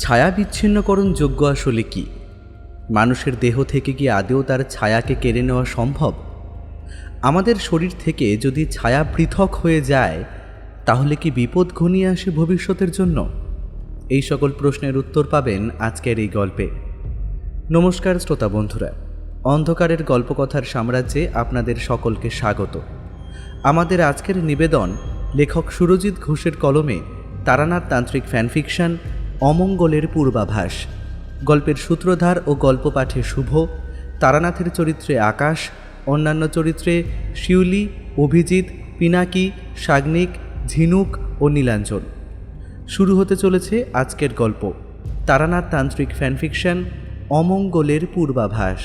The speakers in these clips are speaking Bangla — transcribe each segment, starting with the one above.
ছায়া বিচ্ছিন্নকরণ যোগ্য আসলে কি? মানুষের দেহ থেকে কি আদৌ তার ছায়াকে কেড়ে নেওয়া সম্ভব? আমাদের শরীর থেকে যদি ছায়া পৃথক হয়ে যায়, তাহলে কি বিপদ ঘনিয়ে আসে ভবিষ্যতের জন্য? এই সকল প্রশ্নের উত্তর পাবেন আজকের এই গল্পে। নমস্কার শ্রোতা বন্ধুরা, অন্ধকারের গল্পকথার সাম্রাজ্যে আপনাদের সকলকে স্বাগত। আমাদের আজকের নিবেদন লেখক সুরজিৎ ঘোষের কলমে তারানাথ তান্ত্রিক ফ্যানফিকশন অমঙ্গলের পূর্বাভাস। গল্পের সূত্রধার ও গল্প পাঠে শুভ, তারানাথের চরিত্রে আকাশ, অন্যান্য চরিত্রে শিউলি, অভিজিৎ, পিনাকি, সাগ্নিক, ঝিনুক ও নীলাঞ্জন। শুরু হতে চলেছে আজকের গল্প, তারানাথ তান্ত্রিক ফ্যানফিকশন অমঙ্গলের পূর্বাভাস।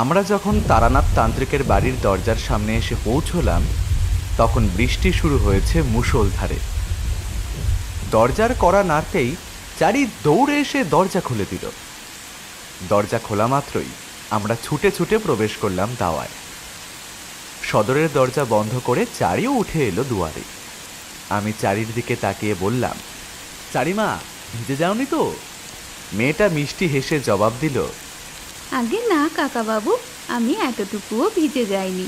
আমরা যখন তারানাথ তান্ত্রিকের বাড়ির দরজার সামনে এসে পৌঁছলাম, তখন বৃষ্টি শুরু হয়েছে মুষলধারে। দরজার কড়া নাড়তেই চারি দৌড়ে এসে দরজা খুলে দিল। দরজা খোলা মাত্রই আমরা ছুটে ছুটে প্রবেশ করলাম দাওয়ায়। সদরের দরজা বন্ধ করে চারিও উঠে এলো দুয়ারে। আমি চারির দিকে তাকিয়ে বললাম, চারিমা, ভিজে যাওনি তো? মেয়েটা মিষ্টি হেসে জবাব দিল, আগে না কাকাবাবু, আমি এতটুকুও ভিজে যাইনি।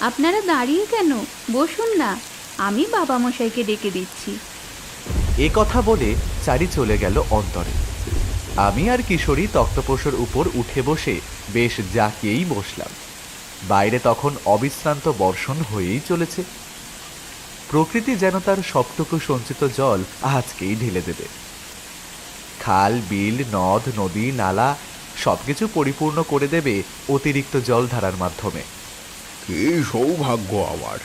আপনারা দাঁড়িয়ে কেন? বসুন না, আমি বাবা মশাইকে ডেকে দিচ্ছি। এ কথা বলে চারি চলে গেল অন্তরে। আমি আর কিশোরী তক্তপোষের উপর উঠে বসে বেশ জাকিয়েই বসলাম। বাইরে তখন অবিশ্রান্ত বর্ষণ হয়েই চলেছে। প্রকৃতি যেন তার সবটুকু সঞ্চিত জল আজকেই ঢেলে দেবে। খাল, বিল, নদ, নদী, নালা সবকিছু পরিপূর্ণ করে দেবে অতিরিক্ত জল ধারার মাধ্যমে। কি সৌভাগ্য আমার!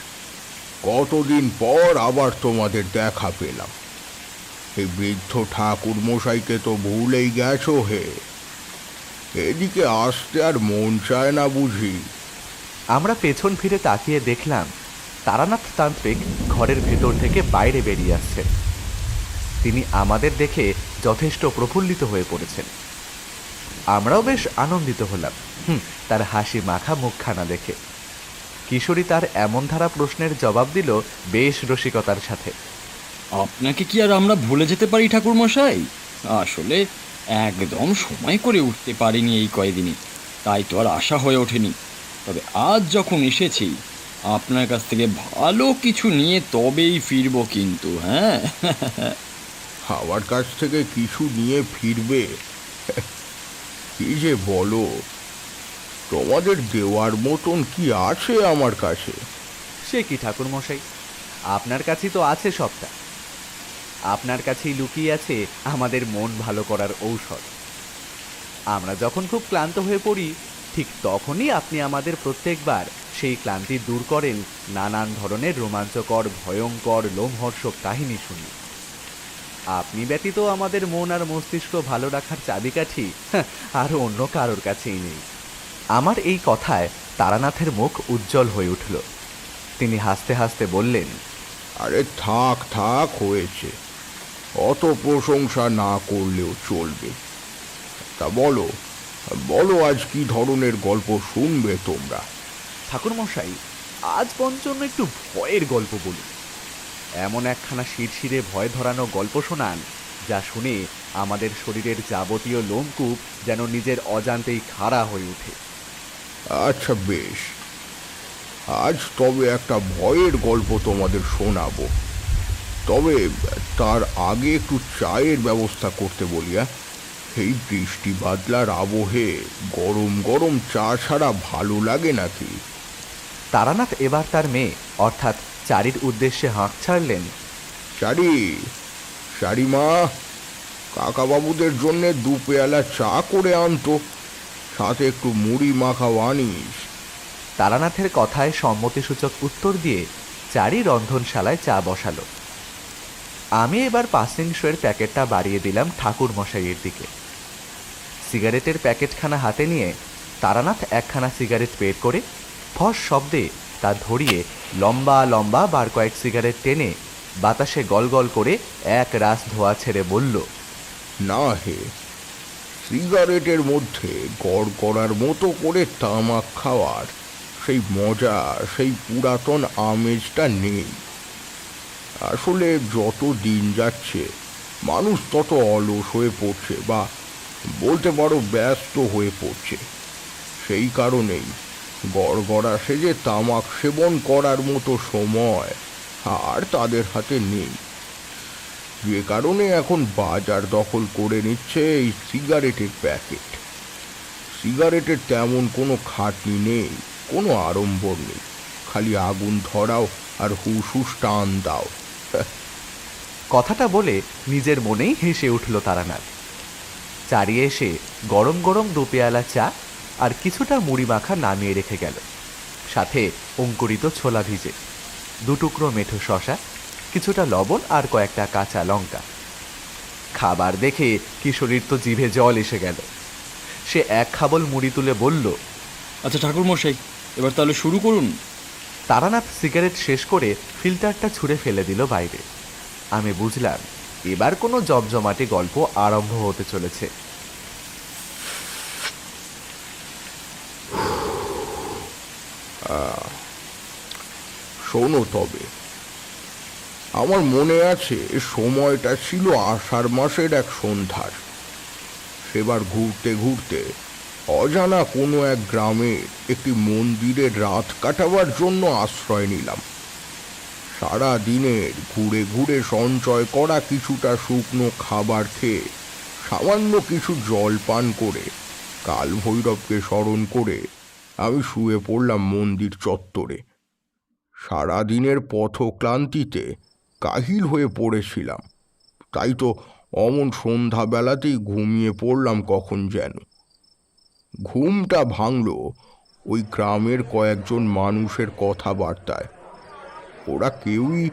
কতদিন পর আবার তোমাদের দেখা পেলাম। এই বৃদ্ধ ঠাকুর মশাইকে তো ভুলেই গেছো হে। এদিকে আসতে আর মন চায় না বুঝি। আমরা পেছন ফিরে তাকিয়ে দেখলাম তারানাথ তান্ত্রিক ঘরের ভেতর থেকে বাইরে বেরিয়ে আসছেন। তিনি আমাদের দেখে যথেষ্ট প্রফুল্লিত হয়ে পড়েছেন। আমরাও বেশ আনন্দিত হলাম তার হাসি মাখা মুখখানা দেখে। কিশোরী তার এমন ধারা প্রশ্নের জবাব দিল বেশ রসিকতার সাথে। আপনাকে কি আর আমরা ভুলে যেতে পারি ঠাকুরমশাই? আসলে একদম সময় করে উঠতে পারিনি এই কয়দিনই, তাই তো আর আশা হয়ে ওঠেনি। তবে আজ যখন এসেছি, আপনার কাছ থেকে ভালো কিছু নিয়ে তবেই ফিরবো কিন্তু। হ্যাঁ, আমার কাছ থেকে কিছু নিয়ে ফিরবে? কি যে বলো! তোমাদের দেওয়ার মতন কি আছে আমার কাছে? সে কি ঠাকুর মশাই, আপনার কাছেই তো আছে সবটা। আপনার কাছেই লুকিয়ে আছে আমাদের মন ভালো করার ঔষধ। আমরা যখন খুব ক্লান্ত হয়ে পড়ি, ঠিক তখনই আপনি আমাদের প্রত্যেকবার সেই ক্লান্তি দূর করেন নানান ধরনের রোমাঞ্চকর, ভয়ঙ্কর, লোমহর্ষক কাহিনী শুনি। আপনি ব্যতীত আমাদের মন আর মস্তিষ্ক ভালো রাখার চাবিকাঠি আর অন্য কারোর কাছেই নেই। আমার এই কথায় তারানাথের মুখ উজ্জ্বল হয়ে উঠল। তিনি হাসতে হাসতে বললেন, আরে থাক থাক, হয়েছে। অত প্রশংসা না করলেও চলবে। তা বলো বলো, আজ কি ধরনের গল্প শুনবে তোমরা? ঠাকুর মশাই, আজ পঞ্চন্ন একটু ভয়ের গল্প বলুন। এমন একখানা শিরশিরে ভয় ধরানো গল্প শোনান, যা শুনে আমাদের শরীরের যাবতীয় লোমকূপ যেন নিজের অজান্তেই খাড়া হয়ে ওঠে। আচ্ছা বেশ, আজ তবে একটা ভয়ের গল্প তোমাদের শোনাবো। তবে তার আগে একটু চায়ের ব্যবস্থা করতে বলি। এই বৃষ্টি বাদলার আবহে গরম গরম চা ছাড়া ভালো লাগে নাকি? তারানাথ এবার তার মেয়ে অর্থাৎ চারির উদ্দেশ্যে হাঁক ছাড়লেন, চারি, চারিমা, কাকাবাবুদের জন্য 2 পেয়ালা চা করে আনতো, সাথে একটু মুড়ি মাখাও আনিস। তারানাথের কথায় সম্মতিসূচক উত্তর দিয়ে চারি রন্ধনশালায় চা বসালো। আমি এবার পাসিং শোয়ের প্যাকেটটা বাড়িয়ে দিলাম ঠাকুর মশাইয়ের দিকে। সিগারেটের প্যাকেটখানা হাতে নিয়ে তারানাথ একখানা সিগারেট বের করে ফস শব্দে তা ধরিয়ে লম্বা লম্বা বার কয়েক সিগারেট টেনে বাতাসে গলগল করে এক রাস ধোয়া ছেড়ে বলল, না হে, সিগারেটের মধ্যে গড় করার মতো করে তামাক খাওয়ার সেই মজা, সেই পুরাতন আমেজটা নেই। আসলে যত দিন যাচ্ছে মানুষ তত অলস হয়ে পড়ছে, বা বলতে পারো ব্যস্ত হয়ে পড়ছে। সেই কারণেই গড়গড়া সেজে তামাক সেবন করার মতো সময় আর তাদের হাতে নেই, যে কারণে এখন বাজার দখল করে নিচ্ছে এই সিগারেটের প্যাকেট। সিগারেটের তেমন কোনো খাটনি নেই, কোনো আড়ম্বর নেই, খালি আগুন ধরাও আর হুস হুস টান দাও। কথাটা বলে নিজের মনেই হেসে উঠল তারানাথ। চারিয়ে এসে গরম গরম দুপেয়ালা চা আর কিছুটা মুড়ি মাখা নামিয়ে রেখে গেল, সাথে অঙ্কুরিত ছোলা ভিজে, 2 টুকরো মেঠো শশা, কিছুটা লবণ আর কয়েকটা কাঁচা লঙ্কা। খাবার দেখে কিশোরীর তো জিভে জল এসে গেল। সে এক খাবল মুড়ি তুলে বলল, আচ্ছা ঠাকুরমশাই, এবার তাহলে শুরু করুন। তারানাথ সিগারেট শেষ করে ফিল্টারটা ছুঁড়ে ফেলে দিল বাইরে। আমি বুঝলাম এবার কোনো জমজমাটে গল্প আরম্ভ হতে চলেছে। শোনো তবে, আমার মনে আছে সময়টা ছিল আষাঢ় মাসের এক সন্ধ্যার। সেবার ঘুরতে ঘুরতে অজানা কোনো এক গ্রামে একটি মন্দিরে রাত কাটাবার জন্য আশ্রয় নিলাম। সারা দিনের ঘুরে ঘুরে সঞ্চয় করা কিছুটা শুকনো খাবার খেয়ে, সামান্য কিছু জল পান করে, কাল ভৈরবকে স্মরণ করে আমি শুয়ে পড়লাম মন্দির চত্বরে। সারাদিনের পথক্লান্তিতে কাহিল হয়ে পড়েছিলাম, তাই তো অমন সন্ধ্যাবেলাতেই ঘুমিয়ে পড়লাম কখন যেন। ঘুমটা ভাঙল ওই গ্রামের কয়েকজন মানুষের কথাবার্তায়। ওরা কেউই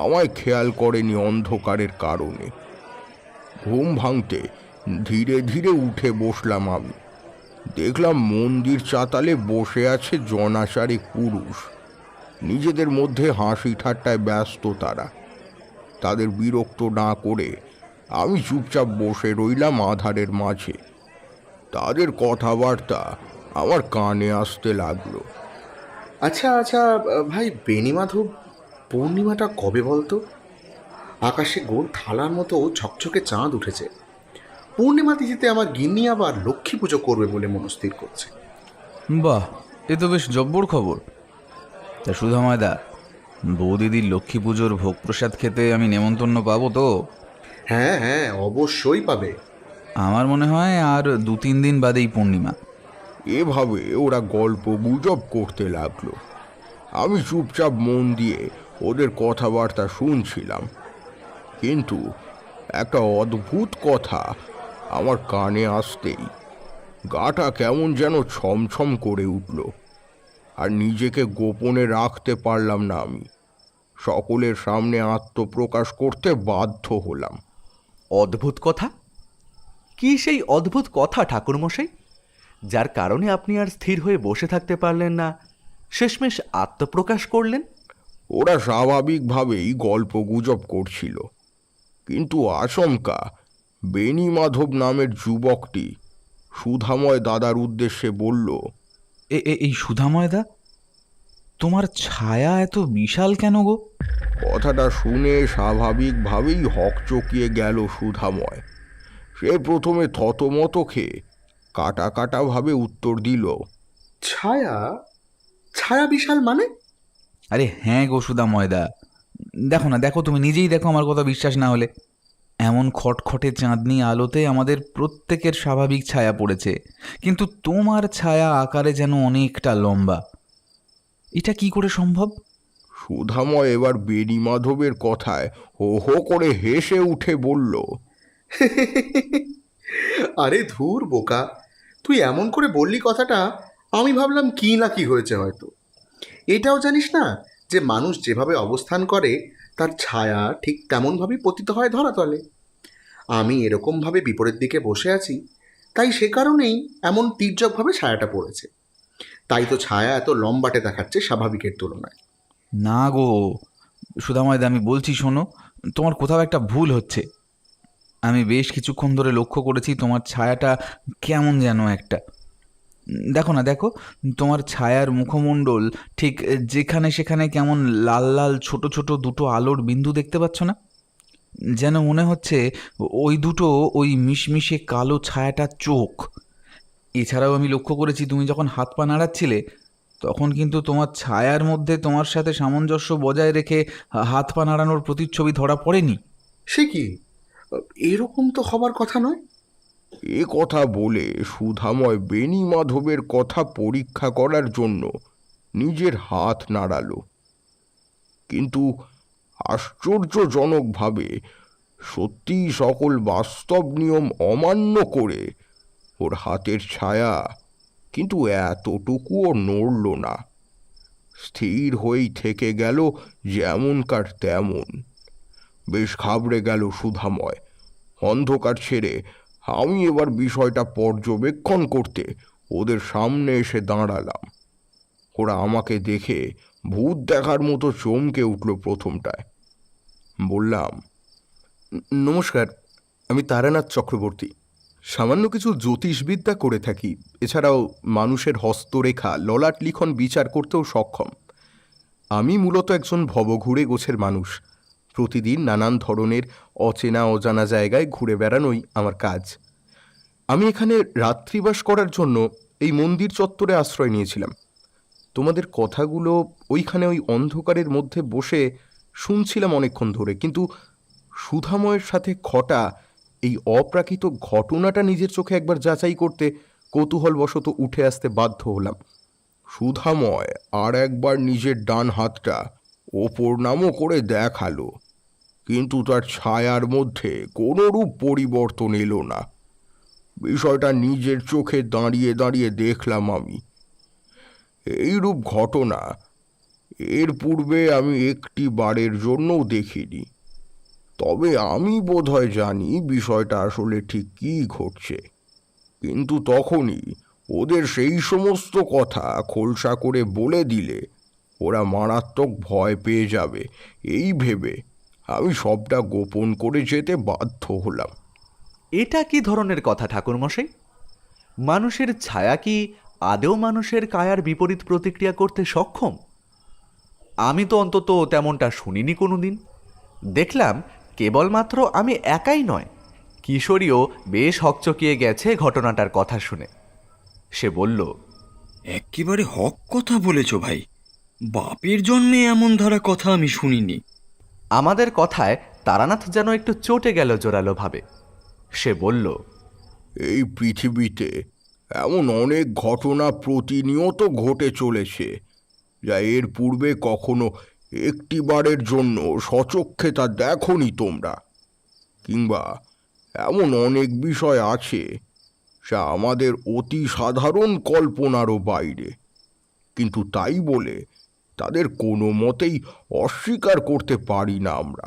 আমায় খেয়াল করেনি অন্ধকারের কারণে। ঘুম ভাঙতে ধীরে ধীরে উঠে বসলাম আমি। দেখলাম মন্দির চাতালে বসে আছে জনাচারেক পুরুষ। নিজেদের মধ্যে হাসি ঠাট্টায় ব্যস্ত তারা। তাদের বিরক্ত না করে আমি চুপচাপ বসে রইলাম আধারের মাঝে। তাদের কথাবার্তা আমার কানে আসতে লাগলো। আচ্ছা আচ্ছা ভাই বেণীমাধব, পূর্ণিমাটা কবে বলতো? আকাশে গোল থালার মতো ঝকঝকে চাঁদ উঠেছে। পূর্ণিমা তিথিতে আমার গিন্নি আবার লক্ষ্মী পুজো করবে বলে মনস্থির করছে। বাহ, এ তো বেশ জব্বর খবর। তা সুধাময়দা, বৌদিদির লক্ষ্মী পুজোর ভোগ প্রসাদ খেতে আমি নেমন্তন্ন পাবো তো? হ্যাঁ হ্যাঁ, অবশ্যই পাবে। আমার মনে হয় আর 2-3 দিন বাদেই পূর্ণিমা। এভাবে ওরা গল্প গুজব করতে লাগলো। আমি চুপচাপ মন দিয়ে ওদের কথাবার্তা শুনছিলাম, কিন্তু একটা অদ্ভুত কথা আমার কানে আসতেই গাটা কেমন যেন ছমছম করে উঠল। আর নিজেকে গোপনে রাখতে পারলাম না আমি। সকলের সামনে আত্মপ্রকাশ করতে বাধ্য হলাম। অদ্ভুত কথা? কি সেই অদ্ভুত কথা ঠাকুরমশাই, যার কারণে আপনি আর স্থির হয়ে বসে থাকতে পারলেন না, শেষমেশ আত্মপ্রকাশ করলেন? ওরা স্বাভাবিকভাবেই গল্প গুজব করছিল, কিন্তু আচমকা বেণীমাধব নামের যুবকটি সুধাময় দাদার উদ্দেশ্যে বলল, এই সুধাময়দা, তোমার ছায়া এত বিশাল কেন গো? কথাটা শুনে স্বাভাবিকভাবেই হকচকিয়ে গেল সুধাময়। সে প্রথমে থতমত খেয়ে কাটা কাটা ভাবে উত্তর দিল, ছায়া? ছায়া বিশাল মানে? আরে হ্যাঁ গো সুধাময়দা, দেখো না, দেখো, তুমি নিজেই দেখো, আমার কথা বিশ্বাস না হলে। এমন খটখটে চাঁদনি আলোতে আমাদের প্রত্যেকের স্বাভাবিক ছায়া পড়েছে, কিন্তু তোমার ছায়া আকারে যেন অনেকটা লম্বা। এটা কি করে সম্ভব? সুধাময় এবার বেণীমাধবের কথায় হো হো করে হেসে উঠে বলল, আরে ধুর বোকা, তুই এমন করে বললি কথাটা, আমি ভাবলাম কি না কি হয়েছে হয়তো। এটাও জানিস না যে মানুষ যেভাবে অবস্থান করে তার ছায়া ঠিক তেমনভাবেই পতিত হয় ধরাতলে। আমি এরকমভাবে বিপরীত দিকে বসে আছি, তাই সে কারণেই এমন তীর্যকভাবে ছায়াটা পড়েছে। তাই তো ছায়া এত লম্বাটে দেখাচ্ছে স্বাভাবিকের তুলনায়। না গো সুধাময়দা, আমি বলছি শোনো, তোমার কোথাও একটা ভুল হচ্ছে। আমি বেশ কিছুক্ষণ ধরে লক্ষ্য করেছি তোমার ছায়াটা কেমন যেন একটা। দেখো না, দেখো, তোমার ছায়ার মুখমণ্ডল ঠিক যেখানে সেখানে কেমন লাল লাল ছোট ছোট দুটো আলোর বিন্দু দেখতে পাচ্ছ না? যেন মনে হচ্ছে ওই দুটো ওই মিশমিশে কালো ছায়াটার চোখ। এছাড়াও আমি লক্ষ্য করেছি তুমি যখন হাত পা নাড়াচ্ছিলে তখন কিন্তু তোমার ছায়ার মধ্যে তোমার সাথে সামঞ্জস্য বজায় রেখে হাত পা নাড়ানোর প্রতিচ্ছবি ধরা পড়েনি। সে কি? এরকম তো হবার কথা নয়। এ কথা বলে সুধাময় বেণী মাধবের কথা পরীক্ষা করার জন্য নিজের হাত নাড়ালো, কিন্তু আশ্চর্যজনকভাবে সত্যিই সকল বাস্তব নিয়ম অমান্য করে ওর হাতের ছায়া কিন্তু এতটুকুও নড়ল না। স্থির হয়েই থেকে গেল যেমনকার তেমন। বেশ ঘাবড়ে গেল সুধাময়। অন্ধকার ছেড়ে আমি এবার বিষয়টা পর্যবেক্ষণ করতে ওদের সামনে এসে দাঁড়ালাম। ওরা আমাকে দেখে ভূত দেখার মতো চমকে উঠল প্রথমটায়। বললাম, নমস্কার, আমি তারানাথ চক্রবর্তী। সামান্য কিছু জ্যোতিষবিদ্যা করে থাকি। এছাড়াও মানুষের হস্তরেখা, ললাট লিখন বিচার করতেও সক্ষম। আমি মূলত একজন ভবঘুরে গোছের মানুষ। প্রতিদিন নানান ধরনের অচেনা অজানা জায়গায় ঘুরে বেড়ানোই আমার কাজ। আমি এখানে রাত্রিবাস করার জন্য এই মন্দির চত্বরে আশ্রয় নিয়েছিলাম। তোমাদের কথাগুলো ওইখানে ওই অন্ধকারের মধ্যে বসে শুনছিলাম অনেকক্ষণ ধরে, কিন্তু সুধাময়ের সাথে ঘটা এই অপ্রাকৃত ঘটনাটা নিজের চোখে একবার যাচাই করতে কৌতূহলবশত উঠে আসতে বাধ্য হলাম। সুধাময় আর একবার নিজের ডান হাতটা ওপর নামও করে দেখালো, কিন্তু তার ছায়ার মধ্যে কোনোরূপ পরিবর্তন এলো না। বিষয়টা নিজের চোখে দাঁড়িয়ে দাঁড়িয়ে দেখলাম আমি। এইরূপ ঘটনা এর পূর্বে আমি একটি বারের জন্যও দেখিনি। তবে আমি বোধহয় জানি বিষয়টা আসলে ঠিক কী ঘটছে, কিন্তু তখনই ওদের সেই সমস্ত কথা খোলসা করে বলে দিলে ওরা মারাত্মক ভয় পেয়ে যাবে, এই ভেবে আমি সবটা গোপন করে যেতে বাধ্য হলাম। এটা কি ধরনের কথা ঠাকুরমশাই? মানুষের ছায়া কি আদেও মানুষের কায়ার বিপরীত প্রতিক্রিয়া করতে সক্ষম? আমি তো অন্তত তেমনটা শুনিনি কোনোদিন। দেখলাম কেবলমাত্র আমি একাই নয়, কিশোরীও বেশ হকচকিয়ে গেছে ঘটনাটার কথা শুনে। সে বলল, একেবারে হক কথা বলেছ ভাই। বাপের জন্মে এমন ধারা কথা আমি শুনিনি। আমাদের কথায় তারানাথ যেন একটু চটে গেল জোরালো ভাবে। সে বলল, এই পৃথিবীতে এমন অনেক ঘটনা প্রতিনিয়ত ঘটে চলেছে, যা এর পূর্বে কখনো একটিবারের জন্য সচক্ষে তা দেখনি তোমরা। কিংবা এমন অনেক বিষয় আছে যা আমাদের অতি সাধারণ কল্পনারও বাইরে, কিন্তু তাই বলে তাদের কোনো মতেই অস্বীকার করতে পারি না আমরা।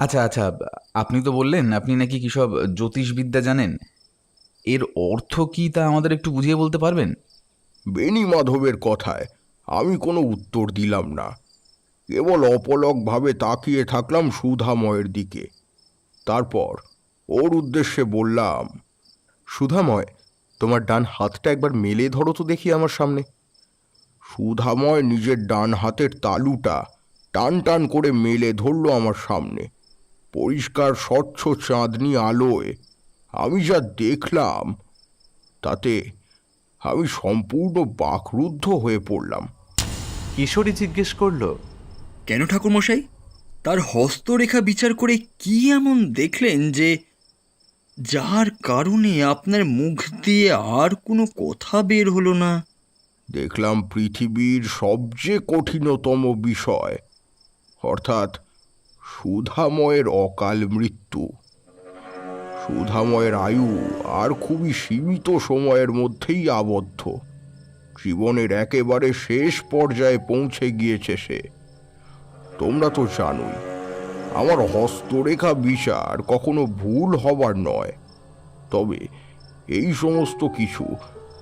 আচ্ছা আচ্ছা, আপনি তো বললেন আপনি নাকি কী সব জ্যোতিষবিদ্যা জানেন। এর অর্থ কি তা আমাদের একটু বুঝিয়ে বলতে পারবেন? বেণী মাধবের কথায় আমি কোনো উত্তর দিলাম না, কেবল অপলকভাবে তাকিয়ে থাকলাম সুধাময়ের দিকে। তারপর ওর উদ্দেশ্যে বললাম, সুধাময়, তোমার ডান হাতটা একবার মেলে ধরো তো দেখি আমার সামনে। সুধাময় নিজের ডান হাতের তালুটা টান টান করে মেলে ধরল আমার সামনে। পরিষ্কার স্বচ্ছ চাঁদনি আলোয় আমি যা দেখলাম তাতে আমি সম্পূর্ণ বাকরুদ্ধ হয়ে পড়লাম। কিশোরী জিজ্ঞেস করল, কেন ঠাকুরমশাই? তার হস্তরেখা বিচার করে কি এমন দেখলেন যে যার কারণে আপনার মুখ দিয়ে আর কোনো কথা বের হলো না? দেখলাম পৃথিবীর সবচেয়ে কঠিনতম বিষয়, অর্থাৎ সুধাময়ের অকাল মৃত্যু। সুধাময়ের আয়ু আর খুবই সীমিত সময়ের মধ্যেই আবদ্ধ। জীবনের একেবারে শেষ পর্যায়ে পৌঁছে গিয়েছে সে। তোমরা তো জানোই, আমার হস্তরেখা বিচার কখনো ভুল হবার নয়। তবে এই সমস্ত কিছু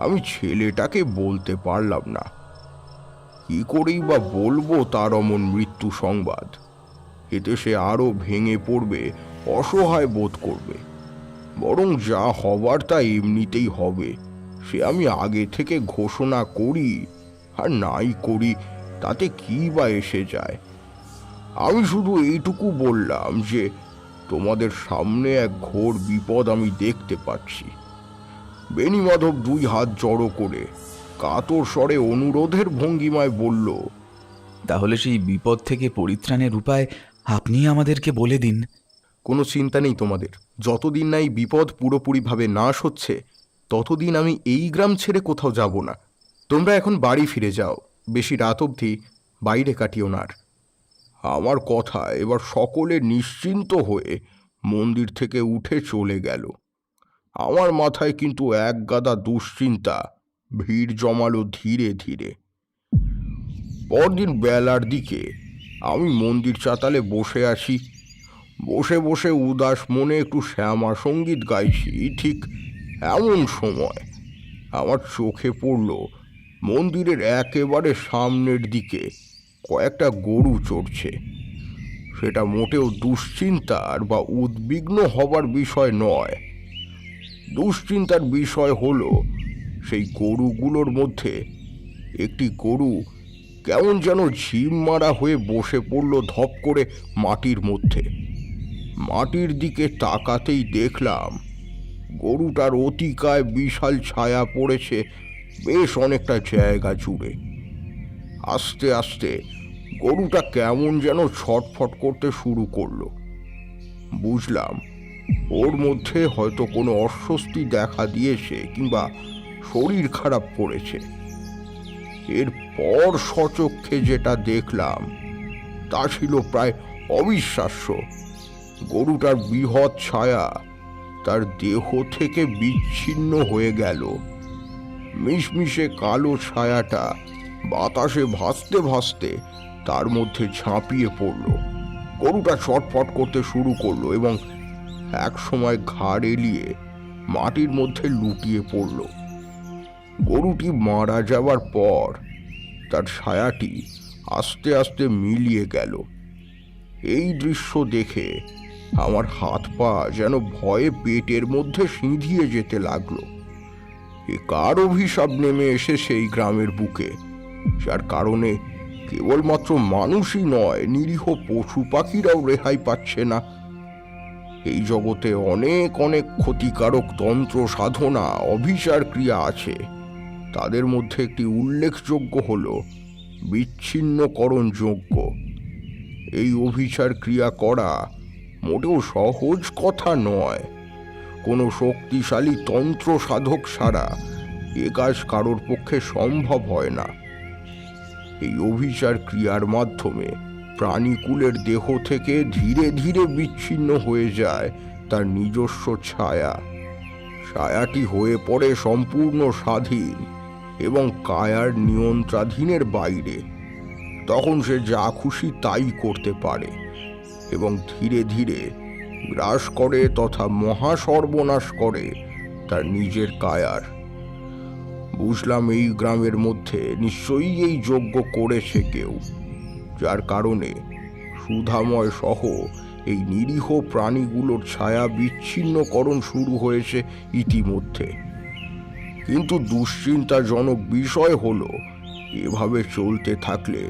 আমি ছেলেটাকে বলতে পারলাম না। কি করেই বা বলবো তার অমন মৃত্যু সংবাদ? এতে সে আরো ভেঙে পড়বে, অসহায় বোধ করবে। বরং যা হবার তা এমনিতেই হবে। সে আমি আগে থেকে ঘোষণা করি আর নাই করি, তাতে কি বা এসে যায়। আমি শুধু এইটুকু বললাম যে তোমাদের সামনে এক ঘোর বিপদ আমি দেখতে পাচ্ছি। বেণীমাধব দুই হাত জড়ো করে কাতর স্বরে অনুরোধের ভঙ্গিমায় বলল, তাহলে সেই বিপদ থেকে পরিত্রাণের উপায় আপনি আমাদেরকে বলে দিন। কোনো চিন্তা নেই তোমাদের। যতদিন না এই বিপদ পুরোপুরিভাবে নাশ হচ্ছে ততদিন আমি এই গ্রাম ছেড়ে কোথাও যাব না। তোমরা এখন বাড়ি ফিরে যাও, বেশি রাত অবধি বাইরে কাটিও না আর। আমার কথা এবার সকলে নিশ্চিন্ত হয়ে মন্দির থেকে উঠে চলে গেল। আমার মাথায় কিন্তু এক গাদা দুশ্চিন্তা ভিড় জমালো ধীরে ধীরে। পরদিন বেলার দিকে আমি মন্দির চাতালে বসে আছি। বসে বসে উদাস মনে একটু শ্যামা সঙ্গীত গাইছি। ঠিক এমন সময় আমার চোখে পড়ল মন্দিরের একেবারে সামনের দিকে কয়েকটা গরু চড়ছে। সেটা মোটেও দুশ্চিন্তার বা উদ্বিগ্ন হবার বিষয় নয়। দুশ্চিন্তার বিষয় হলো সেই গরুগুলোর মধ্যে একটি গরু কেমন যেন ঝিম মারা হয়ে বসে পড়ল ধপ করে মাটির মধ্যে। মাটির দিকে তাকাতেই দেখলাম গরুটার অতিকায় বিশাল ছায়া পড়েছে বেশ অনেকটা জায়গা জুড়ে। আস্তে আস্তে গরুটা কেমন যেন ছটফট করতে শুরু করলো। বুঝলাম ওর মধ্যে হয়তো কোনো অস্বস্তি দেখা দিয়েছে কিংবা শরীর খারাপ করেছে। এরপর সচক্ষে যেটা দেখলাম তা ছিল প্রায় অবিশ্বাস্য। গরুটার বৃহৎ ছায়া তার দেহ থেকে বিচ্ছিন্ন হয়ে গেল। মিশমিশে কালো ছায়াটা বাতাসে ভাসতে ভাসতে তার মধ্যে ঝাঁপিয়ে পড়ল। গরুটা ছটফট করতে শুরু করলো এবং এক সময় ঘাড় এলিয়ে মাটির মধ্যে লুটিয়ে পড়ল। গরুটি মারা যাওয়ার পর তার ছায়াটি আস্তে আস্তে মিলিয়ে গেল। এই দৃশ্য দেখে আমার হাত পা যেন ভয়ে পেটের মধ্যে সিঁধিয়ে যেতে লাগলো। এ কার অভিশাপ নেমে এসেছে এই গ্রামের বুকে, যার কারণে কেবলমাত্র মানুষই নয়, নিরীহ পশু পাখিরাও রেহাই পাচ্ছে না। এই জগতে অনেক অনেক ক্ষতিকারক তন্ত্র সাধনা অভিচার ক্রিয়া আছে। তাদের মধ্যে একটি উল্লেখযোগ্য হল বিচ্ছিন্নকরণ যজ্ঞ। এই অভিচার ক্রিয়া করা মোটেও সহজ কথা নয়। কোনো শক্তিশালী তন্ত্র সাধক ছাড়া এ কাজ কারোর পক্ষে সম্ভব হয় না। এই অভিচার ক্রিয়ার মাধ্যমে প্রাণীকুলের দেহ থেকে ধীরে ধীরে বিচ্ছিন্ন হয়ে যায় তার নিজস্ব ছায়া। ছায়াটি হয়ে পড়ে সম্পূর্ণ স্বাধীন এবং কায়ার নিয়ন্ত্রণাধীনের বাইরে। তখন সে যা খুশি তাই করতে পারে এবং ধীরে ধীরে গ্রাস করে তথা মহাসর্বনাশ করে তার নিজের কায়ার। বুঝলাম এই গ্রামের মধ্যে নিশ্চয়ই এই যজ্ঞ করেছে কেউ, যার কারণে সুধাময় সহ এই নিরীহ প্রাণীগুলোর ছায়া বিচ্ছিন্নকরণ শুরু হয়েছে ইতিমধ্যে। কিন্তু দুশ্চিন্তাজনক বিষয় হলো এভাবে চলতে থাকলে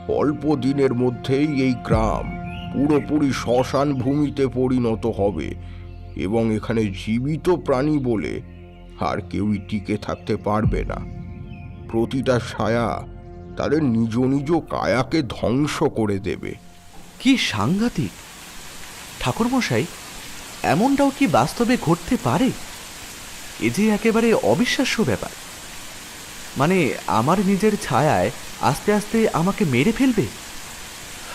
অল্প দিনের মধ্যেই এই গ্রাম পুরোপুরি শ্মশান ভূমিতে পরিণত হবে এবং এখানে জীবিত প্রাণী বলে আর কেউই টিকে থাকতে পারবে না। প্রতিটা ছায়া তাদের নিজ নিজ কায়াকে ধ্বংস করে দেবে। কি সাংঘাতিক! ঠাকুরমশাই, এমনটাও কি বাস্তবে ঘটতে পারে? এ যে একেবারে অবিশ্বাস্য ব্যাপার। মানে আমার নিজের ছায়ায় আস্তে আস্তে আমাকে মেরে ফেলবে?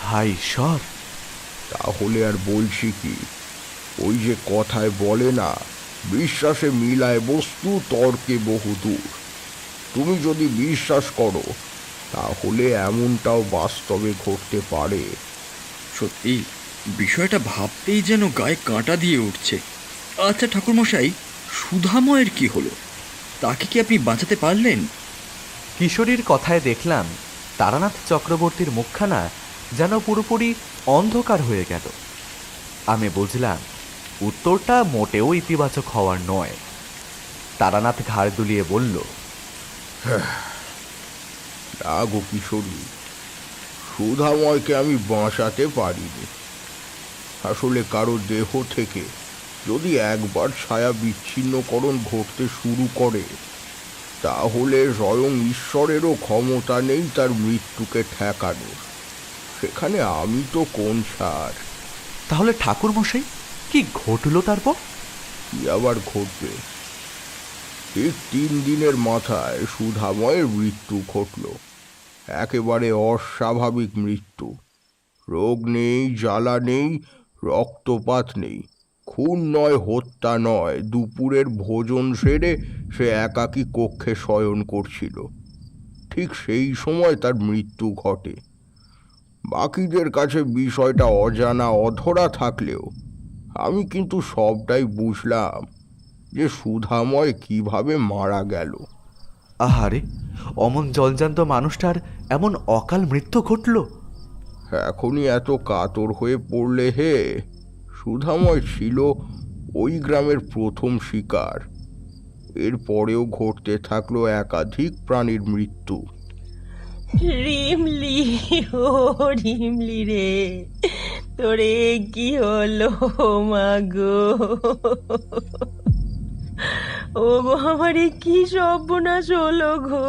হায় ঈশ্বর! তাহলে আর বলছি কি, ওই যে কথায় বলে না, বিশ্বাসে মিলায় বস্তু তর্কে বহুদূর। তুমি যদি বিশ্বাস করো তাহলে এমনটাও বাস্তবে ঘটতে পারে। সত্যি বিষয়টা ভাবতেই যেন গায়ে কাঁটা দিয়ে উঠছে। আচ্ছা ঠাকুরমশাই, সুধাময়ের কি হলো? তাকে কি আপনি বাঁচাতে পারলেন? কিশোরীর কথায় দেখলাম তারানাথ চক্রবর্তীর মুখখানা যেন পুরোপুরি অন্ধকার হয়ে গেল। আমি বুঝলাম উত্তরটা মোটেও ইতিবাচক হওয়ার নয়। তারানাথ ঘাড় দুলিয়ে বলল, না গো কিশোরী, সুধাময়কে আমি বাঁচাতে পারিনি। আসলে কারো দেহ থেকে যদি একবার ছায়া বিচ্ছিন্নকরণ ঘটতে শুরু করে, তাহলে স্বয়ং ঈশ্বরেরও ক্ষমতা নেই তার মৃত্যুকে ঠেকানোর। সেখানে আমি তো কোন ছাড়। তাহলে ঠাকুর মশাই কি ঘটলো তারপর? কি আবার ঘটবে? ঠিক 3 দিনের মাথায় সুধাময়ের মৃত্যু ঘটল। একেবারে অস্বাভাবিক মৃত্যু। রোগ নেই, জ্বালা নেই, রক্তপাত নেই, খুন নয়, হত্যা নয়। দুপুরের ভোজন সেরে সে একাকী কক্ষে শয়ন করছিল। ঠিক সেই সময় তার মৃত্যু ঘটে। বাকিদের কাছে বিষয়টা অজানা অধরা থাকলেও আমি কিন্তু সবটাই বুঝলাম যে সুধাময় কিভাবে মারা গেল। আহারে, অমন জলজান্ত মানুষটার এমন অকাল মৃত্যু ঘটল। এখনই এত কাতর হয়ে পড়লে হে? সুধাময় ছিল ওই গ্রামের প্রথম শিকার। এরপরেও ঘটতে থাকলো একাধিক প্রাণীর মৃত্যু। রিমলি, ও রিমলি রে, তোরে কি হলো মা গো? ও গো, আমার কি সর্বনাশ হলো গো!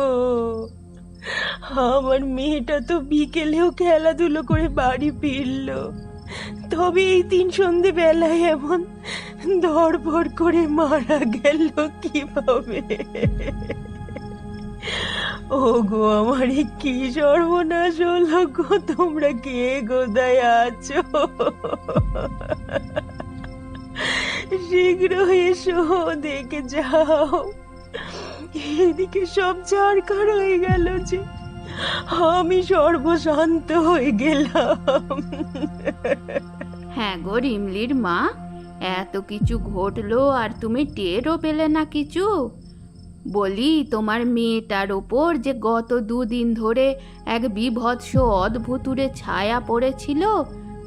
আমার মেয়েটা তো বিকেলেও খেলাধুলো করে বাড়ি ফিরলো, তবে এই 3 সন্ধে বেলায় এমন ধড়ফড় করে মারা গেল কিভাবে? ও গো, আমার কি সর্বনাশ হলো গো! তোমরা কে কোথায় আছো? শীঘ্র এসো, দেখে যাও। এদিকে সব ছারখার হয়ে গেল যে আমি সর্বশান্ত হয়ে গেলাম। হ্যাঁ গো রিমলির মা, এত কিছু ঘটলো আর তুমি টেরও পেলে না কিছু? বলি, তোমার মেয়েটার ওপর যে গত 2 দিন ধরে এক বিভৎস অদ্ভুতুরে ছায়া পড়েছিল,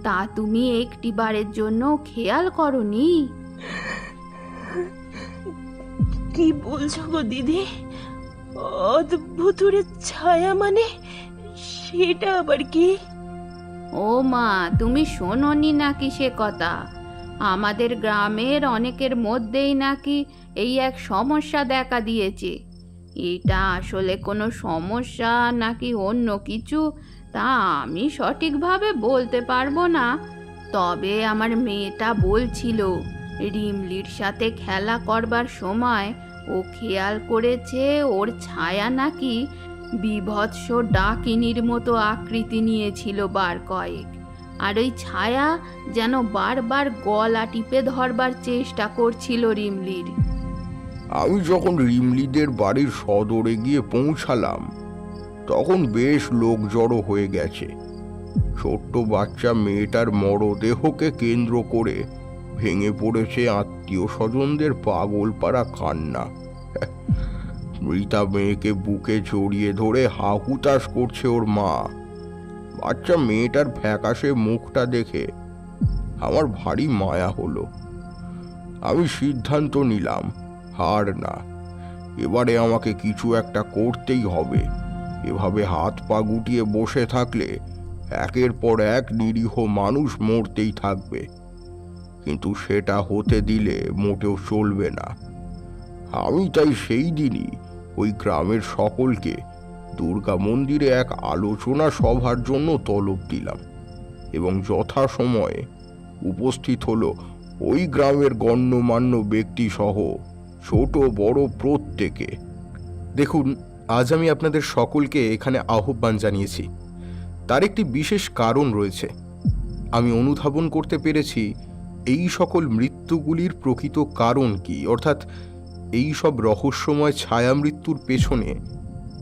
তা তুমি একটিবারের জন্য খেয়াল করনি? কি বলছো গো দিদি? অদ্ভুতুরে ছায়া মানে সেটা আবার কি? ও মা, তুমি শোনোনি নাকি সে কথা? আমাদের গ্রামের অনেকের মধ্যেই নাকি এই এক সমস্যা দেখা দিয়েছে। এটা আসলে কোনো সমস্যা নাকি অন্য কিছু তা আমি সঠিকভাবে বলতে পারবো না। তবে আমার মেয়েটা বলছিল রিমলির সাথে খেলা করবার সময় ও খেয়াল করেছে ওর ছায়া নাকি বিভৎস ডাকিনীর মতো আকৃতি নিয়েছিল বার কয়েক। আর ওই ছায়া যেন বারবার গলা টিপে ধরবার চেষ্টা করছিল রিমলির। আমি যখন রিমলিদের বাড়ির সদরে গিয়ে পৌঁছালাম, তখন বেশ লোক জড়ো হয়ে গেছে। ছোট্ট বাচ্চা মেয়েটার মরদেহকে কেন্দ্র করে ভেঙে পড়েছে আত্মীয় স্বজনদের পাগলপাড়া কান্না। মৃতা মেয়েকে বুকে জড়িয়ে ধরে হাহুতাশ করছে ওর মা। বাচ্চা মেয়েটার ফ্যাকাশে মুখটা দেখে আমার ভারী মায়া হলো। আমি সিদ্ধান্ত নিলাম, হার না, এবারে আমাকে কিছু একটা করতেই হবে। এভাবে হাত পা গুটিয়ে বসে থাকলে একের পর এক নিরীহ মানুষ মরতেই থাকবে। কিন্তু সেটা হতে দিলে মোটেও চলবে না। আমি তাই সেই দিনই ওই গ্রামের সকলকে দুর্গা মন্দিরে এক আলোচনা সভার জন্য তলব দিলাম এবং যথাসময়ে উপস্থিত হলো ওই গ্রামের গণ্যমান্য ব্যক্তি সহ ছোট বড় প্রত্যেকে। দেখুন, আজ আমি আপনাদের সকলকে এখানে আহ্বান জানিয়েছি। তার একটি বিশেষ কারণ রয়েছে। আমি অনুধাবন করতে পেরেছি এই সকল মৃত্যুগুলির প্রকৃত কারণ কি, অর্থাৎ এই সব রহস্যময় ছায়া মৃত্যুর পেছনে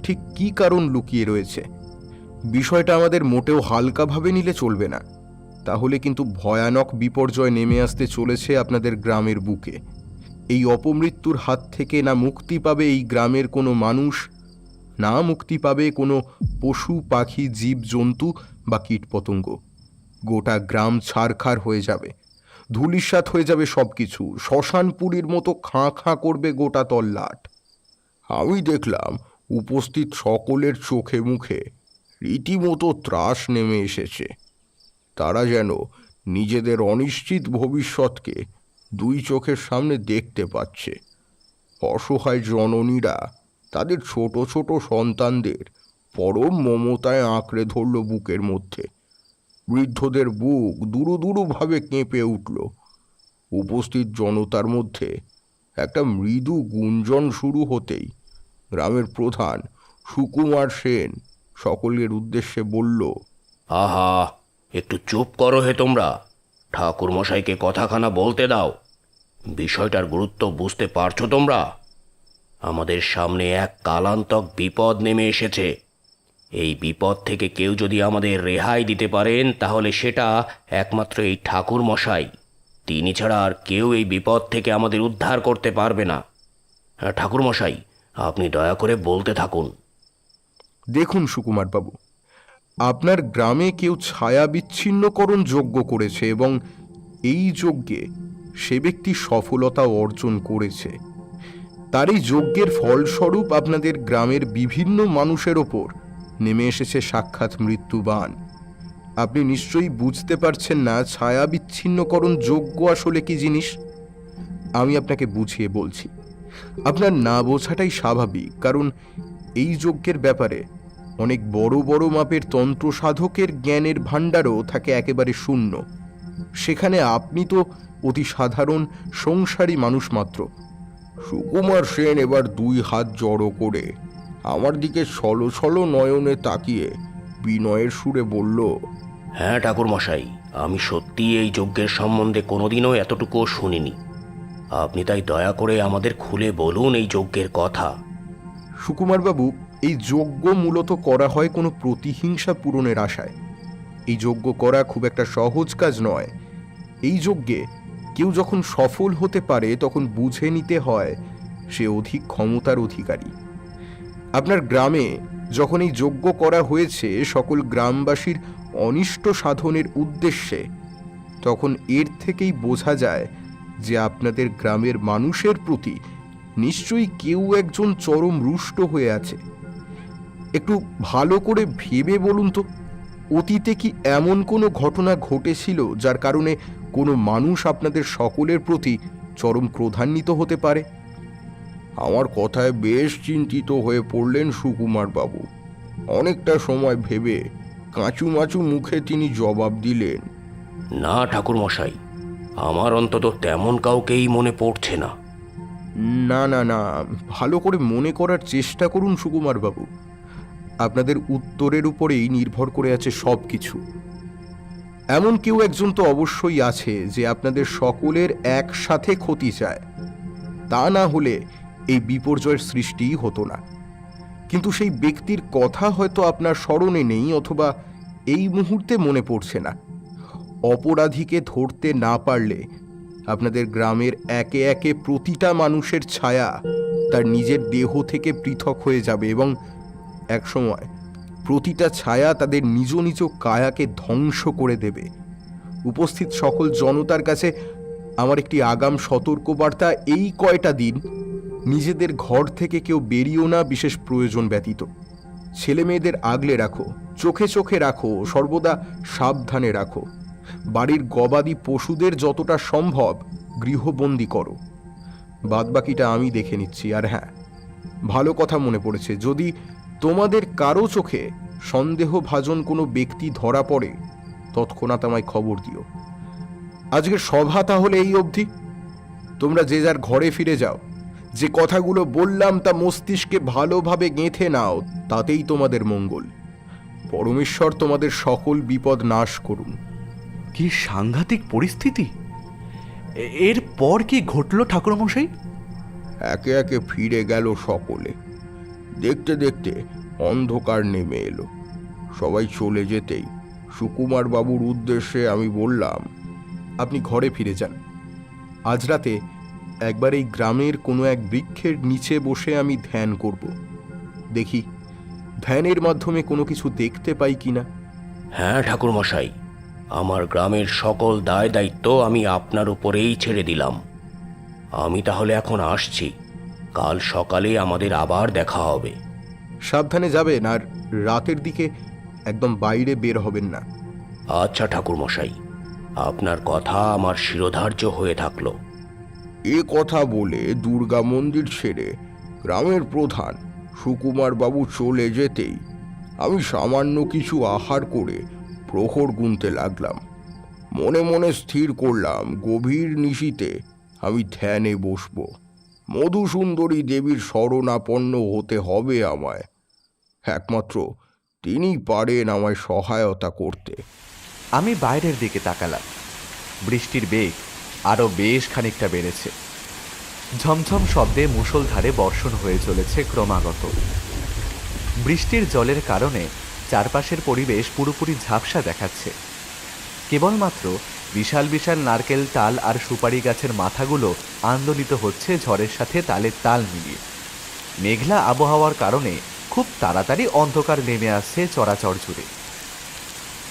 ঠিক কী কারণ লুকিয়ে রয়েছে। বিষয়টা আমাদের মোটেও হালকাভাবে নিলে চলবে না, তাহলে কিন্তু ভয়ানক বিপর্যয় নেমে আসতে চলেছে আপনাদের গ্রামের বুকে। এই অপমৃত্যুর হাত থেকে না মুক্তি পাবে এই গ্রামের কোনো মানুষ, না মুক্তি পাবে কোনো পশু পাখি জীব জন্তু বা কীটপতঙ্গ। গোটা গ্রাম ছারখার হয়ে যাবে, ধূলিসাৎ হয়ে যাবে সব কিছু, শ্মশানপুরীর মতো খাঁ খাঁ করবে গোটা তল্লাট। আমি দেখলাম উপস্থিত সকলের চোখে মুখে রীতিমতো ত্রাস নেমে এসেছে। তারা যেন নিজেদের অনিশ্চিত ভবিষ্যৎকে দুই চোখের সামনে দেখতে পাচ্ছে। অসহায় জননীরা তাদের ছোট ছোট সন্তানদের পরম মমতায় আঁকড়ে ধরল বুকের মধ্যে। বৃদ্ধদের বুক দুরু দুরুভাবে কেঁপে উঠল। উপস্থিত জনতার মধ্যে একটা মৃদু গুঞ্জন শুরু হতেই গ্রামের প্রধান সুকুমার সেন সকলের উদ্দেশ্যে বলল, আহা, একটু চুপ করো হে তোমরা। ঠাকুর মশাইকে কথাখানা বলতে দাও। বিষয়টার গুরুত্ব বুঝতে পারছো তোমরা? আমাদের সামনে এক কালান্তক বিপদ নেমে এসেছে। এই বিপদ থেকে কেউ যদি আমাদের রেহাই দিতে পারেন তাহলে সেটা একমাত্র এই ঠাকুর মশাই। তিনি ছাড়া আর কেউ এই বিপদ থেকে আমাদের উদ্ধার করতে পারবে না। ঠাকুর মশাই, আপনি দয়া করে বলতে থাকুন। দেখুন সুকুমারবাবু, আপনার গ্রামে কেউ ছায়া বিচ্ছিন্নকরণ যজ্ঞ করেছে এবং এই যজ্ঞে সে ব্যক্তি সফলতা অর্জন করেছে। তার এই যজ্ঞের ফলস্বরূপ আপনাদের গ্রামের বিভিন্ন মানুষের ওপর নেমে এসেছে সাক্ষাৎ মৃত্যুবাণ। আপনি নিশ্চয়ই বুঝতে পারছেন না ছায়া বিচ্ছিন্নকরণ যজ্ঞ আসলে কি জিনিস। আমি আপনাকে বুঝিয়ে বলছি। আপনার না বোঝাটাই স্বাভাবিক, কারণ এই যজ্ঞের ব্যাপারে অনেক বড় বড় মাপের তন্ত্র সাধকের জ্ঞানের ভাণ্ডারও থাকে একেবারে শূন্য। সেখানে আপনি তো অতি সাধারণ সংসারী মানুষ মাত্র। সুকুমার সেন এবার দুই হাত জড়ো করে আমার দিকে ছলো ছলো নয়নে তাকিয়ে বিনয়ের সুরে বলল, হ্যাঁ ঠাকুর মশাই, আমি সত্যিই এই যজ্ঞের সম্বন্ধে কোনোদিনও এতটুকুও শুনিনি। আপনি তাই দয়া করে আমাদের খুলে বলুন এই যজ্ঞের কথা। সুকুমারবাবু, এই যজ্ঞ মূলত করা হয় কোনো প্রতিহিংসা পূরণের আশায়। এই যজ্ঞ করা খুব একটা সহজ কাজ নয়। এই যজ্ঞে কেউ যখন সফল হতে পারে তখন বুঝে নিতে হয় সে অধিক ক্ষমতার অধিকারী। আপনার গ্রামে যখন এই যজ্ঞ করা হয়েছে সকল গ্রামবাসীর অনিষ্ট সাধনের উদ্দেশ্যে, তখন এর থেকেই বোঝা যায় যে আপনাদের গ্রামের মানুষের প্রতি নিশ্চয়ই কেউ একজন চরম রুষ্ট হয়ে আছে। একটু ভালো করে ভেবে বলুন তো, অতীতে কি এমন কোনো ঘটনা ঘটেছিল যার কারণে কোনো মানুষ আপনাদের সকলের প্রতি চরম ক্রোধান্বিত হতে পারে? আমার কথায় বেশ চিন্তিত হয়ে পড়লেন সুকুমার বাবু। অনেকটা সময় ভেবে কাঁচুমাচু মুখে তিনি জবাব দিলেন, না ঠাকুর মশাই, আমার অন্তত তেমন কাউকেই মনে পড়ছে না। না না না, ভালো করে মনে করার চেষ্টা করুন সুকুমার বাবু। আপনাদের উত্তরের উপরেই নির্ভর করে আছে সব কিছু। এমন কেউ একজন তো অবশ্যই আছে যে আপনাদের সকলের একসাথে ক্ষতি চায়। তা না হলে এই বিপর্যয়ের সৃষ্টিই হতো না। কিন্তু সেই ব্যক্তির কথা হয়তো আপনার স্মরণে নেই, অথবা এই মুহূর্তে মনে পড়ছে না। অপরাধীকে ধরতে না পারলে আপনাদের গ্রামের একে একে প্রতিটা মানুষের ছায়া তার নিজের দেহ থেকে পৃথক হয়ে যাবে এবং একসময় প্রতিটা ছায়া তাদের নিজ নিজ কায়াকে ধ্বংস করে দেবে। উপস্থিত সকল জনতার কাছে আমার একটি আগাম সতর্কবার্তা, এই কয়টা দিন নিজেদের ঘর থেকে কেউ বেরিয়েও না বিশেষ প্রয়োজন ব্যতীত। ছেলে মেয়েদের আগলে রাখো, চোখে চোখে রাখো, সর্বদা সাবধানে রাখো। বাড়ির গবাদি পশুদের যতটা সম্ভব গৃহবন্দী করো। বাদবাকিটা আমি দেখে নিচ্ছি। আর হ্যাঁ, ভালো কথা মনে পড়েছে, যদি তোমাদের কারো চোখে সন্দেহভাজন কোনো ব্যক্তি ধরা পড়ে তৎক্ষণাৎ আমায় খবর দিও। আজকের সভা তাহলে এই অবধি। তোমরা যে যার ঘরে ফিরে যাও। যে কথাগুলো বললাম তা মস্তিষ্কে ভালোভাবে গেঁথে নাও, তাতেই তোমাদের মঙ্গল। পরমেশ্বর তোমাদের সকল বিপদ নাশ করুন। কি সাংঘাতিক পরিস্থিতি! এর পর কি ঘটল ঠাকুরমশাই? একে একে ফিরে গেল সকলে। দেখতে দেখতে অন্ধকার নেমে এলো। সবাই চলে যেতেই সুকুমার বাবুর উদ্দেশ্যে আমি বললাম, আপনি ঘরে ফিরে যান। আজ রাতে একবার এই গ্রামের কোনো এক বৃক্ষের নিচে বসে আমি ধ্যান করব। দেখি ধ্যানের মাধ্যমে কোনো কিছু দেখতে পাই কিনা। হ্যাঁ ঠাকুর মশাই, আমার গ্রামের সকল দায় দায়িত্ব আমি আপনার উপরেই ছেড়ে দিলাম। আমি তাহলে এখন আসছি, কাল সকালে আমাদের আবার দেখা হবে। সাবধানে যাবেন, আর রাতের দিকে একদম বাইরে বের হবেন না। আচ্ছা ঠাকুরমশাই, আপনার কথা আমার শিরোধার্য হয়ে থাকলো। এ কথা বলে দুর্গা মন্দির ছেড়ে গ্রামের প্রধান সুকুমার বাবু চলে যেতেই আমি সামান্য কিছু আহার করে প্রহর গুনতে লাগলাম। মনে মনে স্থির করলাম গভীর নিশীতে আমি ধ্যানে বসব। মধুসুন্দরী দেবীর শরণাপন্ন হতে হবে আমায়। একমাত্র তিনি পারেন আমায় সহায়তা করতে। আমি বাইরের দিকে তাকালাম। বৃষ্টির বেগ আরও বেশ খানিকটা বেড়েছে। ঝমঝম শব্দে মুষলধারে বর্ষণ হয়ে চলেছে ক্রমাগত। বৃষ্টির জলের কারণে চারপাশের পরিবেশ পুরোপুরি ঝাপসা দেখাচ্ছে। কেবলমাত্র বিশাল বিশাল নারকেল, তাল আর সুপারি গাছের মাথাগুলো আন্দোলিত হচ্ছে ঝড়ের সাথে তালে তাল মিলিয়ে। মেঘলা আবহাওয়ার কারণে খুব তাড়াতাড়ি অন্ধকার নেমে আসছে চরাচর জুড়ে।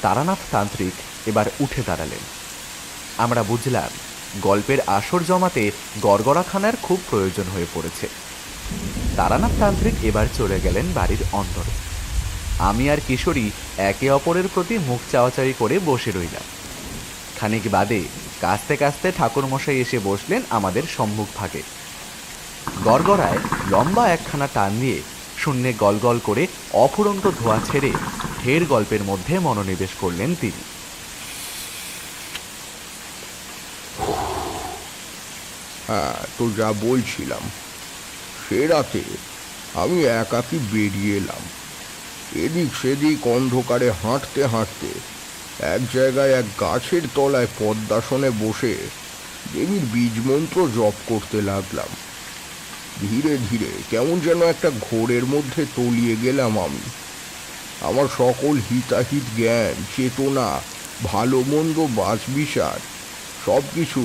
তারানাথ তান্ত্রিক এবার উঠে দাঁড়ালেন। আমরা বুঝলাম গল্পের আসর জমাতে গড়গড়াখানার খুব প্রয়োজন হয়ে পড়েছে। তারানাথ তান্ত্রিক এবার চলে গেলেন বাড়ির অন্দরে। আমি আর কিশোরী একে অপরের প্রতি মুখ চাওয়াচাওয়ি করে বসে রইলাম। খানিক বাদে কাস্তে কাস্তে ঠাকুরমশাই এসে বসলেন আমাদের সম্মুখ ভাগে। গড়গড়ায় লম্বা একখানা টান দিয়ে শূন্যে গলগল করে অফুরন্ত ধোঁয়া ছেড়ে ঢের গল্পের মধ্যে মনোনিবেশ করলেন তিনি। হ্যাঁ, তো যা বলছিলাম, সে রাতে আমি একাকী বেরিয়ে এলাম। এদিক সেদিক অন্ধকারে হাঁটতে হাঁটতে এক জায়গায় এক গাছের তলায় পদ্মাসনে বসে দেবীর বীজমন্ত্র জপ করতে লাগলাম। ধীরে ধীরে কেমন যেন একটা ঘোরের মধ্যে তলিয়ে গেলাম আমি। আমার সকল হিতাহিত জ্ঞান, চেতনা, ভালো মন্দ, বাছবিচার সব কিছু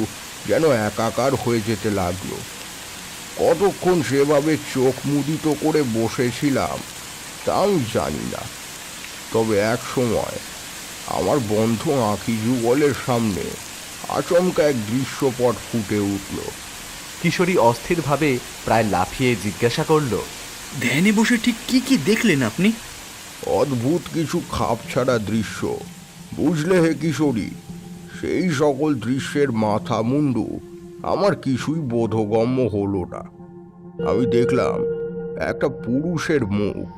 যেন একাকার হয়ে যেতে লাগলো। কতক্ষণ সেভাবে চোখ মুদিত করে বসেছিলাম তা আমি জানি না। তবে এক সময় আমার বন্ধ আঁখি যুগলের সামনে আচমকা এক দৃশ্যপট ফুটে উঠল। কিশোরী অস্থিরভাবে প্রায় লাফিয়ে জিজ্ঞাসা করল, ধ্যানে বসে ঠিক কি কি দেখলেন আপনি? অদ্ভুত কিছু খাপছাড়া দৃশ্য, বুঝলে হে কিশোরী। সেই সকল দৃশ্যের মাথা মুন্ডু আমার কিছুই বোধগম্য হলো না। আমি দেখলাম একটা পুরুষের মুখ,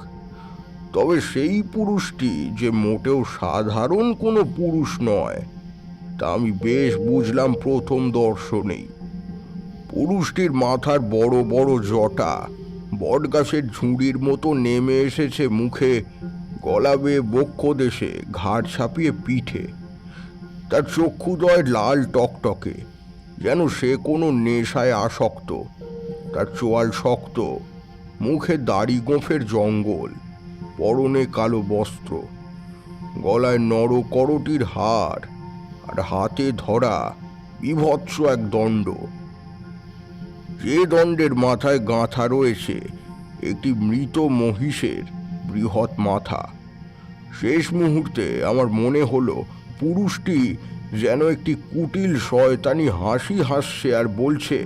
তবে সেই পুরুষটি যে মোটেও সাধারণ কোনো পুরুষ নয় তা আমি বেশ বুঝলাম প্রথম দর্শনেই। পুরুষটির মাথার বড় বড় জটা বটগাছের ঝুড়ির মতো নেমে এসেছে মুখে, গলা বেয়ে বক্ষ দেশে, ঘাড় ছাপিয়ে পিঠে। তার চক্ষুদয় লাল টকটকে, যেন সে কোনো নেশায় আসক্ত। তার চোয়াল শক্ত, মুখে দাড়ি গোঁফের জঙ্গল, পরনে কালো বস্ত্র, গলায় নরকরটির হার, আর হাতে ধরা বিভৎস এক দণ্ড। যে দণ্ডের মাথায় গাঁথা রয়েছে একটি মৃত মহিষের বৃহৎ মাথা। শেষ মুহূর্তে আমার মনে হলো পুরুষটি যেন একটি কুটিল শয়তানি হাসি হাসছে আর বলছে,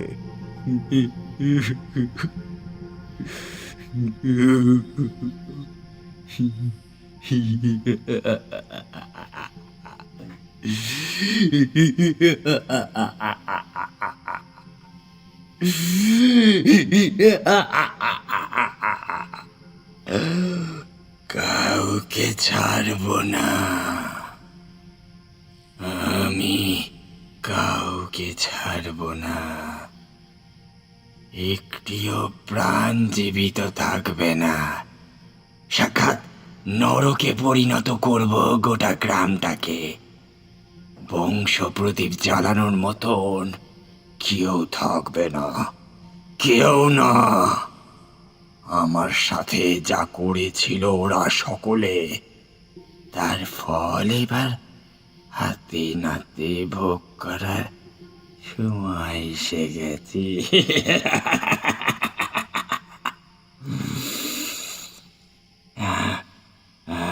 কাউকে ছাড়ব না, আমি কাউকে ছাড়ব না। একটিও প্রাণ জীবিত থাকবে না। সাক্ষাৎ নরকে পরিণত করব গোটা গ্রামটাকে। বংশ প্রদীপ জ্বালানোর মতন কেউ থাকবে না, কেউ না। আমার সাথে যা করেছিল ওরা সকলে, তার ফল এবার হাতে নাতে ভোগ করার সময় এসে গেছে।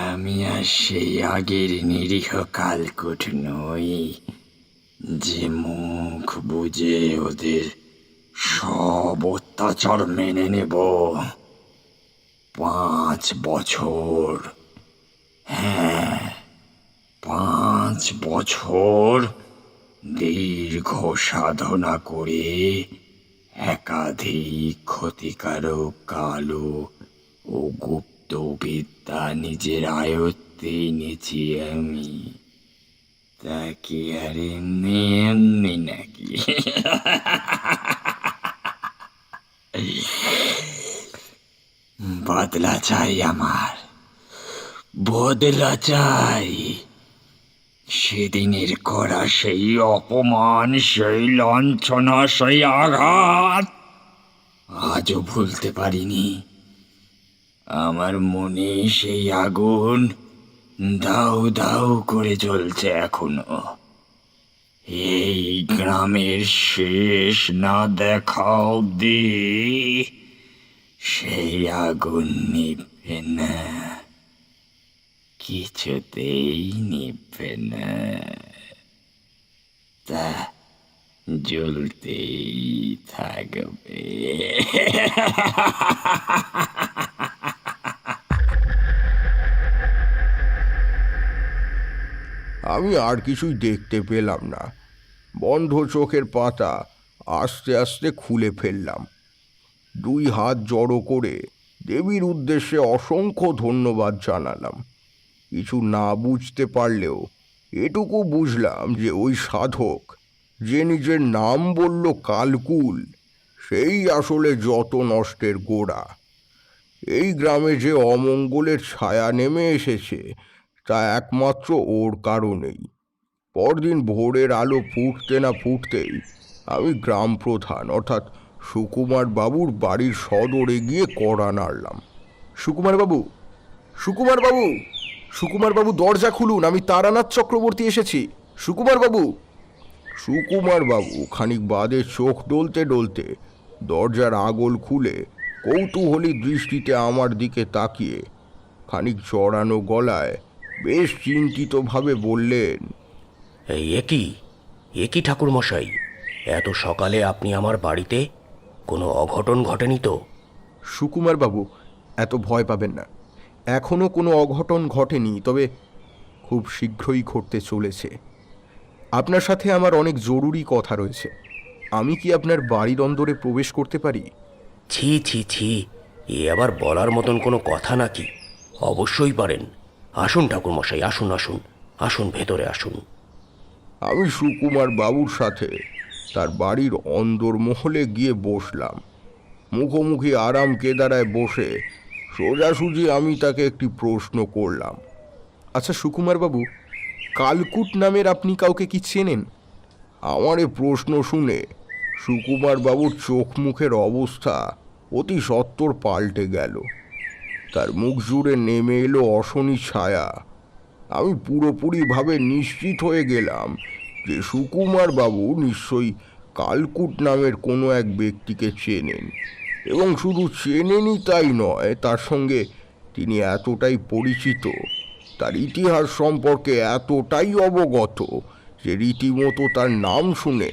আমি আর সেই আগের নিরীহ কালকুট নই যে মুখ বুঝে ওদের সব অত্যাচার মেনে নেব। 5 বছর, হ্যাঁ 5 বছর দীর্ঘ সাধনা করে একাধিক ক্ষতিকারক কালো ও গুপ্ত বিদ্যা নিজের আয়ত্তে এনেছি আমি। তা কি আর এমনি এমনি নাকি? বদলা চাই আমার, বদলা চাই। সেদিনের করা সেই অপমান, সেই লাঞ্ছনা, সেই আঘাত আজও ভুলতে পারিনি। আমার মনে সেই আগুন দাউ দাউ করে জ্বলছে এখনো। এই গ্রামের শেষ না দেখা অব্দি সেই আগুন নিভবে না, কিছুতেই নিভবে না। তা জ্বলতেই থাকবে। আমি আর কিছুই দেখতে পেলাম না। বন্ধ চোখের পাতা আস্তে আস্তে খুলে ফেললাম। 2 হাত জড়ো করে দেবীর উদ্দেশ্যে অসংখ্য ধন্যবাদ জানালাম। কিছু না বুঝতে পারলেও এটুকু বুঝলাম যে ওই সাধক যে নিজের নাম বলল কালকুল, সেই আসলে যত নষ্টের গোড়া। এই গ্রামে যে অমঙ্গলের ছায়া নেমে এসেছে তা একমাত্র ওর কারণেই। পরদিন ভোরের আলো ফুটতে না ফুটতেই আমি গ্রাম প্রধান অর্থাৎ সুকুমার বাবুর বাড়ির সদরে গিয়ে কড়া নাড়লাম। সুকুমার বাবু, সুকুমার বাবু, সুকুমার বাবু, দরজা খুলুন, আমি তারানাথ চক্রবর্তী এসেছি। সুকুমার বাবু। সুকুমার বাবু খানিক বাদে চোখ ডলতে ডলতে দরজার আগল খুলে কৌতূহলী দৃষ্টিতে আমার দিকে তাকিয়ে খানিক চড়ানো গলায় বেশ চিন্তিতভাবে বললেন, এ কি ঠাকুরমশাই, এত সকালে আপনি আমার বাড়িতে? কোনো অঘটন ঘটেনি তো? সুকুমার বাবু, এত ভয় পাবেন না, এখনো কোনো অঘটন ঘটেনি, তবে খুব শীঘ্রই ঘটতে চলেছে। আপনার সাথে আমার অনেক জরুরি কথা রয়েছে। আমি কি আপনার বাড়ির অন্দরে প্রবেশ করতে পারি? ছি ছি ছি, এ আবার বলার মতন কোনো কথা নাকি? অবশ্যই পারেন। আসুন ঠাকুরমশাই, আসুন আসুন আসুন, ভেতরে আসুন। আমি সুকুমার বাবুর সাথে তার বাড়ির অন্দরমহলে গিয়ে বসলাম। মুখোমুখি আরাম কেদারায় বসে সোজাসুজি আমি তাকে একটি প্রশ্ন করলাম। আচ্ছা সুকুমার বাবু, কালকুট নামের আপনি কাউকে কি চেনেন? আমার এ প্রশ্ন শুনে সুকুমার বাবুর চোখ মুখের অবস্থা অতি সত্বর পাল্টে গেল। তার মুখ জুড়ে নেমে এলো অশনি ছায়া। আমি পুরোপুরিভাবে নিশ্চিত হয়ে গেলাম যে সুকুমার বাবু নিশ্চয়ই কালকুট নামের কোনো এক ব্যক্তিকে চেনেন, এবং শুধু চেনেনই তাই নয়, তার সঙ্গে তিনি এতটাই পরিচিত, তার ইতিহাস সম্পর্কে এতটাই অবগত যে রীতিমতো তার নাম শুনে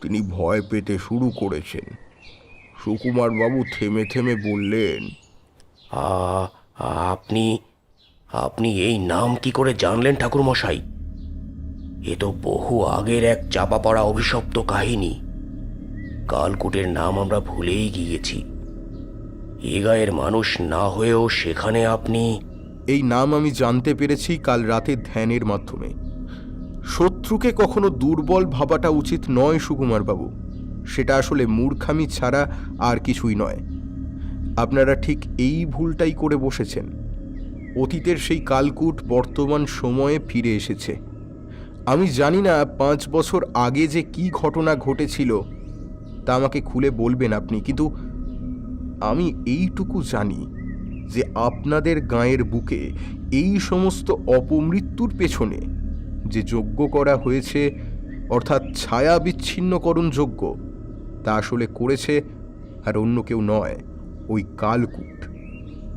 তিনি ভয় পেতে শুরু করেছেন। সুকুমার বাবু থেমে থেমে বললেন, আপনি আপনি এই নাম কি করে জানলেন ঠাকুরমশাই? এ তো বহু আগের এক চাপা পড়া অভিশপ্ত কাহিনী। কালকুটের নাম আমরা ভুলেই গিয়েছি। এ গায়ের মানুষ না হয়েও সেখানে আপনি... এই নাম আমি জানতে পেরেছি কাল রাতে ধ্যানের মাধ্যমে। শত্রুকে কখনো দুর্বল ভাবাটা উচিত নয় সুকুমার বাবু, সেটা আসলে মূর্খামি ছাড়া আর কিছুই নয়। আপনারা ঠিক এই ভুলটাই করে বসেছেন। অতীতের সেই কালকুট বর্তমান সময়ে ফিরে এসেছে। আমি জানি না 5 বছর আগে যে কি ঘটনা ঘটেছিল তা আমাকে খুলে বলবেন আপনি, কিন্তু আমি এইটুকু জানি যে আপনাদের গাঁয়ের বুকে এই সমস্ত অপমৃত্যুর পেছনে যে যজ্ঞ করা হয়েছে, অর্থাৎ ছায়া বিচ্ছিন্নকরণ যজ্ঞ, তা আসলে করেছে আর অন্য কেউ নয়, ওই কালকুট।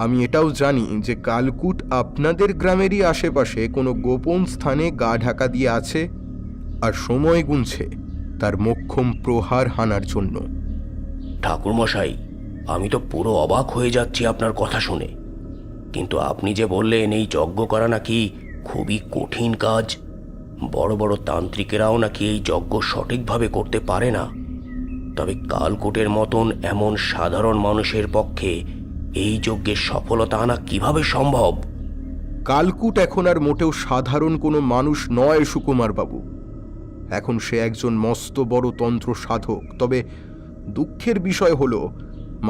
আমি এটাও জানি যে কালকুট আপনাদের গ্রামেরই আশেপাশে কোনো গোপন স্থানে গা ঢাকা দিয়ে আছে আর সময় গুনছে তার মোক্ষম প্রহার হানার জন্য। ঠাকুরমশাই, আমি তো পুরো অবাক হয়ে যাচ্ছি আপনার কথা শুনে। কিন্তু আপনি যে বললেন এই যজ্ঞ করা নাকি খুবই কঠিন কাজ, বড় বড় তান্ত্রিকেরাও নাকি এই যজ্ঞ সঠিকভাবে করতে পারে না, তবে কালকুটের মতন এমন সাধারণ মানুষের পক্ষে এই যজ্ঞের সফলতা আনা কিভাবে সম্ভব? কালকুট এখন আর মোটেও সাধারণ কোনো মানুষ নয় সুকুমার বাবু। এখন সে একজন মস্ত বড় তন্ত্র সাধক। তবে দুঃখের বিষয় হলো,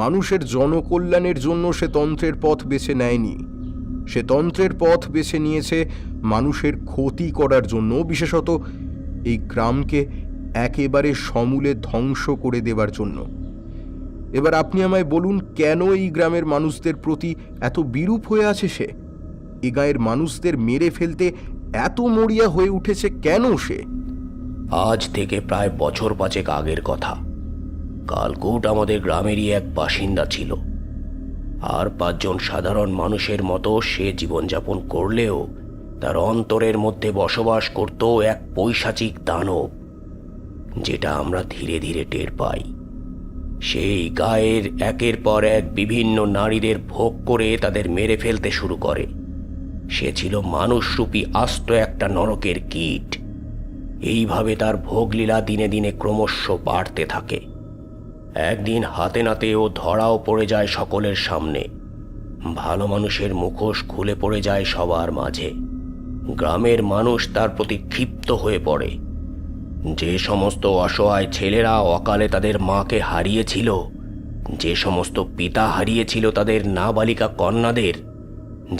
মানুষের জনকল্যাণের জন্য সে তন্ত্রের পথ বেছে নেয়নি। সে তন্ত্রের পথ বেছে নিয়েছে মানুষের ক্ষতি করার জন্য, বিশেষত এই গ্রামকে একেবারে সমূলে ধ্বংস করে দেবার জন্য। এবার আপনি আমায় বলুন, কেন এই গ্রামের মানুষদের প্রতি এত বিরূপ হয়ে আছে সে? এই গায়ের মানুষদের মেরে ফেলতে এত মরিয়া হয়ে উঠেছে কেন সে? আজ থেকে প্রায় বছর 5 আগের কথা। কালকুট আমাদের গ্রামেরই এক বাসিন্দা ছিল। আর 5 জন সাধারণ মানুষের মতো সে জীবনযাপন করলেও তার অন্তরের মধ্যে বসবাস করত এক পৈশাচিক দানব, যেটা আমরা ধীরে ধীরে টের পাই। সেই গায়ের একের পর এক বিভিন্ন নারীদের ভোগ করে তাদের মেরে ফেলতে শুরু করে। সে ছিল মানুষরূপী আস্ত একটা নরকের কীট। এইভাবে তার ভোগলীলা দিনে দিনে ক্রমশ বাড়তে থাকে। একদিন হাতে নাতে ও ধরাও পড়ে যায় সকলের সামনে। ভালো মানুষের মুখোশ খুলে পড়ে যায় সবার মাঝে। গ্রামের মানুষ তার প্রতি ক্ষিপ্ত হয়ে পড়ে। যে সমস্ত অসহায় ছেলেরা অকালে তাদের মাকে হারিয়েছিল, যে সমস্ত পিতা হারিয়েছিল তাদের নাবালিকা কন্যাদের,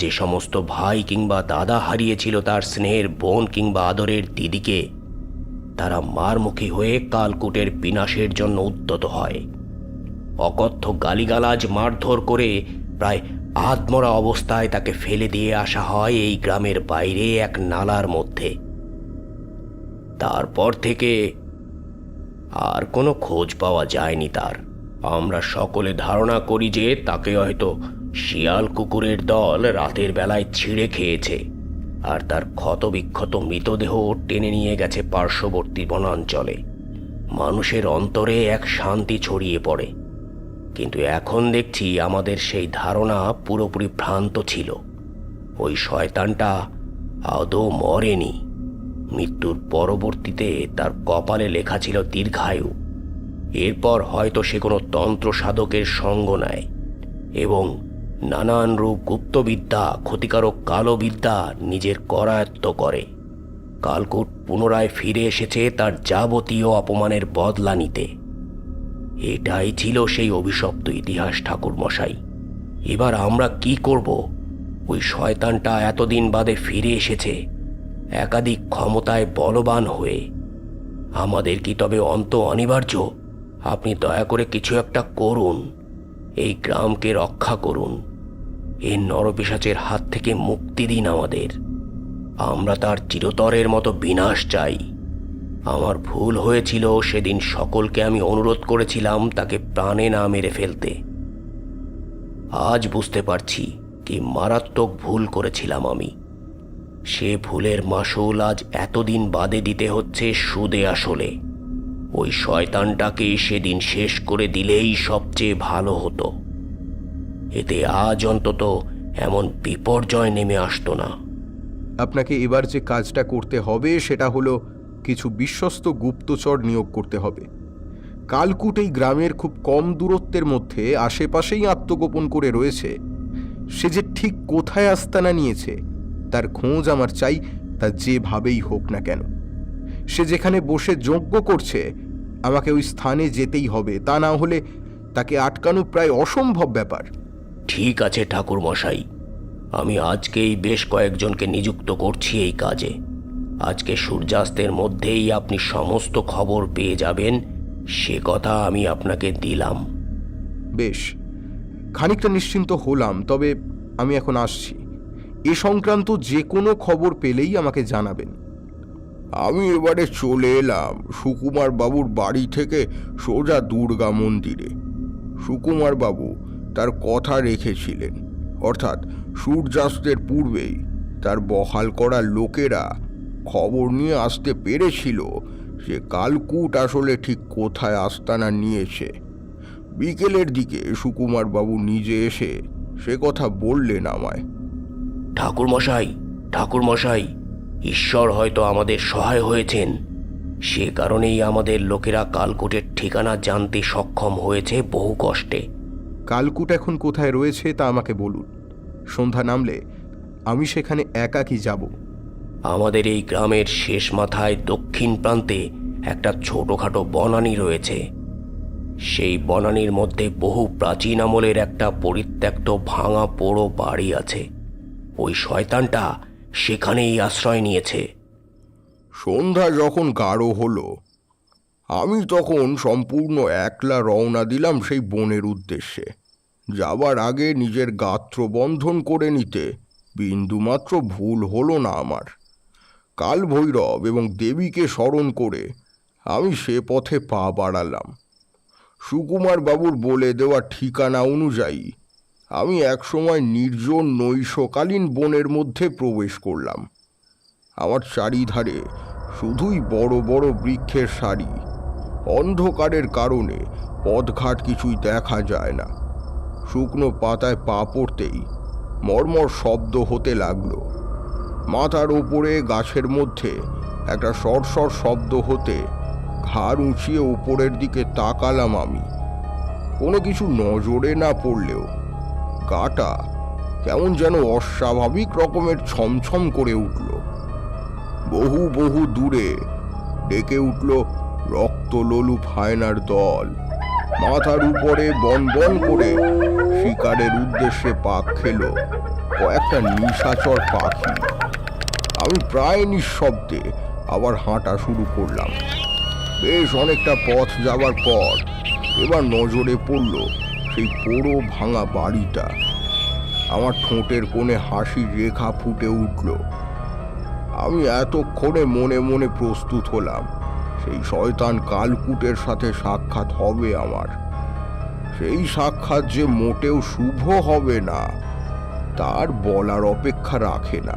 যে সমস্ত ভাই কিংবা দাদা হারিয়েছিল তার স্নেহের বোন কিংবা আদরের দিদিকে, তারা মারমুখী হয়ে কালকুটের বিনাশের জন্য উদ্যত হয়। অকথ্য গালিগালাজ মারধর করে প্রায় আধমরা অবস্থায় তাকে ফেলে দিয়ে আসা হয় এই গ্রামের বাইরে এক নালার মধ্যে। তারপর থেকে আর কোনো খোঁজ পাওয়া যায়নি তার। আমরা সকলে ধারণা করি যে তাকে হয়তো শিয়াল কুকুরের দল রাতের বেলায় ছিঁড়ে খেয়েছে, আর তার ক্ষতবিক্ষত মৃতদেহ টেনে নিয়ে গেছে পার্শ্ববর্তী বনাঞ্চলে। মানুষের অন্তরে এক শান্তি ছড়িয়ে পড়ে। কিন্তু এখন দেখছি আমাদের সেই ধারণা পুরোপুরি ভ্রান্ত ছিল। ওই শয়তানটা আদৌ মরেনি। মৃত্যুর পরবর্তীতে তার কপালে লেখা ছিল দীর্ঘায়ু। এরপর হয়তো সে কোনো তন্ত্র সাধকের সঙ্গ নেয় এবং নানান রূপ গুপ্তবিদ্যা, ক্ষতিকারক কালো বিদ্যা নিজের করায়ত্ত করে। কালকুট পুনরায় ফিরে এসেছে তার যাবতীয় অপমানের বদলা নিতে। এটাই ছিল সেই অভিশপ্ত ইতিহাস ঠাকুরমশাই। এবার আমরা কি করব? ওই শয়তানটা এতদিন বাদে ফিরে এসেছে, একাধিক ক্ষমতায় বলবান হয়ে। আমাদের কি তবে অন্ত অনিবার্য? আপনি দয়া করে কিছু একটা করুন, এই গ্রামকে রক্ষা করুন, এই নরপিশাচের হাত থেকে মুক্তি দিন আমাদের। আমরা তার চিরতরের মতো বিনাশ চাই। আমার ভুল হয়েছিল, সেদিন সকলকে আমি অনুরোধ করেছিলাম তাকে প্রাণে না মেরে ফেলতে। আজ বুঝতে পারছি কি মারাত্মক ভুল করেছিলাম আমি। সে ভুলের মাসুল আজ এতদিন বাদে দিতে হচ্ছে সুদে আসলে। ওই শয়তানটাকে সেদিন শেষ করে দিলেই সবচেয়ে ভালো হতো। এতে আজ অন্তত এমন বিপর্যয় নেমে আসতো না। আপনাকে এবার যে কাজটা করতে হবে সেটা হলো কিছু বিশ্বস্ত গুপ্তচর নিয়োগ করতে হবে। কালকুট এই গ্রামের খুব কম দূরত্বের মধ্যে আশেপাশেই আত্মগোপন করে রয়েছে। সে যে ঠিক কোথায় আস্তানা নিয়েছে তার খোঁজ আমার চাই, তা যেভাবেই হোক না কেন। সে যেখানে বসে যজ্ঞ করছে আমাকে ওই স্থানে যেতেই হবে, তা না হলে তাকে আটকানো প্রায় অসম্ভব ব্যাপার। ঠিক আছে ঠাকুর মশাই, আমি আজকেই বেশ কয়েকজনকে নিযুক্ত করছি এই কাজে। আজকে সূর্যাস্তের মধ্যেই আপনি সমস্ত খবর পেয়ে যাবেন, সে কথা আমি আপনাকে দিলাম। বেশ, খানিকটা নিশ্চিন্ত হলাম। তবে আমি এখন আসছি। এ সংক্রান্ত যে কোনো খবর পেলেই আমাকে জানাবেন। আমি এবারে চলে এলাম সুকুমার বাবুর বাড়ি থেকে সোজা দুর্গা মন্দিরে। সুকুমার বাবু তার কথা রেখেছিলেন, অর্থাৎ সূর্যাস্তের পূর্বেই তার বহাল করা লোকেরা খবর নিয়ে আসতে পেরেছিল যে কালকুট আসলে ঠিক কোথায় আস্তানা নিয়েছে। বিকেলের দিকে সুকুমার বাবু নিজে এসে সে কথা বললেন আমায়। ঠাকুরমশাই, ঠাকুরমশাই, ঈশ্বর হয়তো আমাদের সহায় হয়েছেন। সে কারণেই আমাদের লোকেরা কালকুটের ঠিকানা জানতে সক্ষম হয়েছে বহু কষ্টে। কালকুট এখন কোথায় রয়েছে তা আমাকে বলুন। সন্ধ্যা নামলে আমি সেখানে একাকী যাব। আমাদের এই গ্রামের শেষ মাথায় দক্ষিণ প্রান্তে একটা ছোটখাটো বনানী রয়েছে। সেই বনানীর মধ্যে বহু প্রাচীন আমলের একটা পরিত্যক্ত ভাঙা পোড়ো বাড়ি আছে। ওই শয়তানটা সেখানেই আশ্রয় নিয়েছে। সন্ধ্যা যখন গাঢ় হলো, আমি তখন সম্পূর্ণ একলা রওনা দিলাম সেই বনের উদ্দেশ্যে। যাবার আগে নিজের গাত্র বন্ধন করে নিতে বিন্দুমাত্র ভুল হলো না আমার। কাল ভৈরব এবং দেবীকে স্মরণ করে আমি সে পথে পা বাড়ালাম। সুকুমার বাবুর বলে দেওয়া ঠিকানা অনুযায়ী আমি একসময় নির্জন নৈশকালীন বনের মধ্যে প্রবেশ করলাম। আমার চারিধারে শুধুই বড় বড় বৃক্ষের সারি। অন্ধকারের কারণে পথঘাট কিছুই দেখা যায় না। শুকনো পাতায় পা পড়তেই মর্মর শব্দ হতে লাগলো। মাথার ওপরে গাছের মধ্যে একটা সরসর শব্দ হতে ঘাড় উঁচিয়ে উপরের দিকে তাকালাম আমি। কোনো কিছু নজরে না পড়লেও গাটা কেমন যেন অস্বাভাবিক রকমের ছমছম করে উঠল। বহু বহু দূরে ডেকে উঠল রক্তলোলুপ হায়নার দল। মাথার উপরে বন বন করে শিকারের উদ্দেশ্যে পাক খেল কয়েকটা নিশাচর পাখি। আমি প্রায় নিঃশব্দে আবার হাঁটা শুরু করলাম। বেশ অনেকটা পথ যাবার পর এবার নজরে পড়ল সেই পোড়ো ভাঙা বাড়িটা। আমার ঠোঁটের কোণে হাসির রেখা ফুটে উঠল। আমি এতক্ষণে মনে মনে প্রস্তুত হলাম সেই শয়তান কালকুটের সাথে সাক্ষাৎ হবে আমার। সেই সাক্ষাৎ যে মোটেও শুভ হবে না তার বলার অপেক্ষা রাখে না।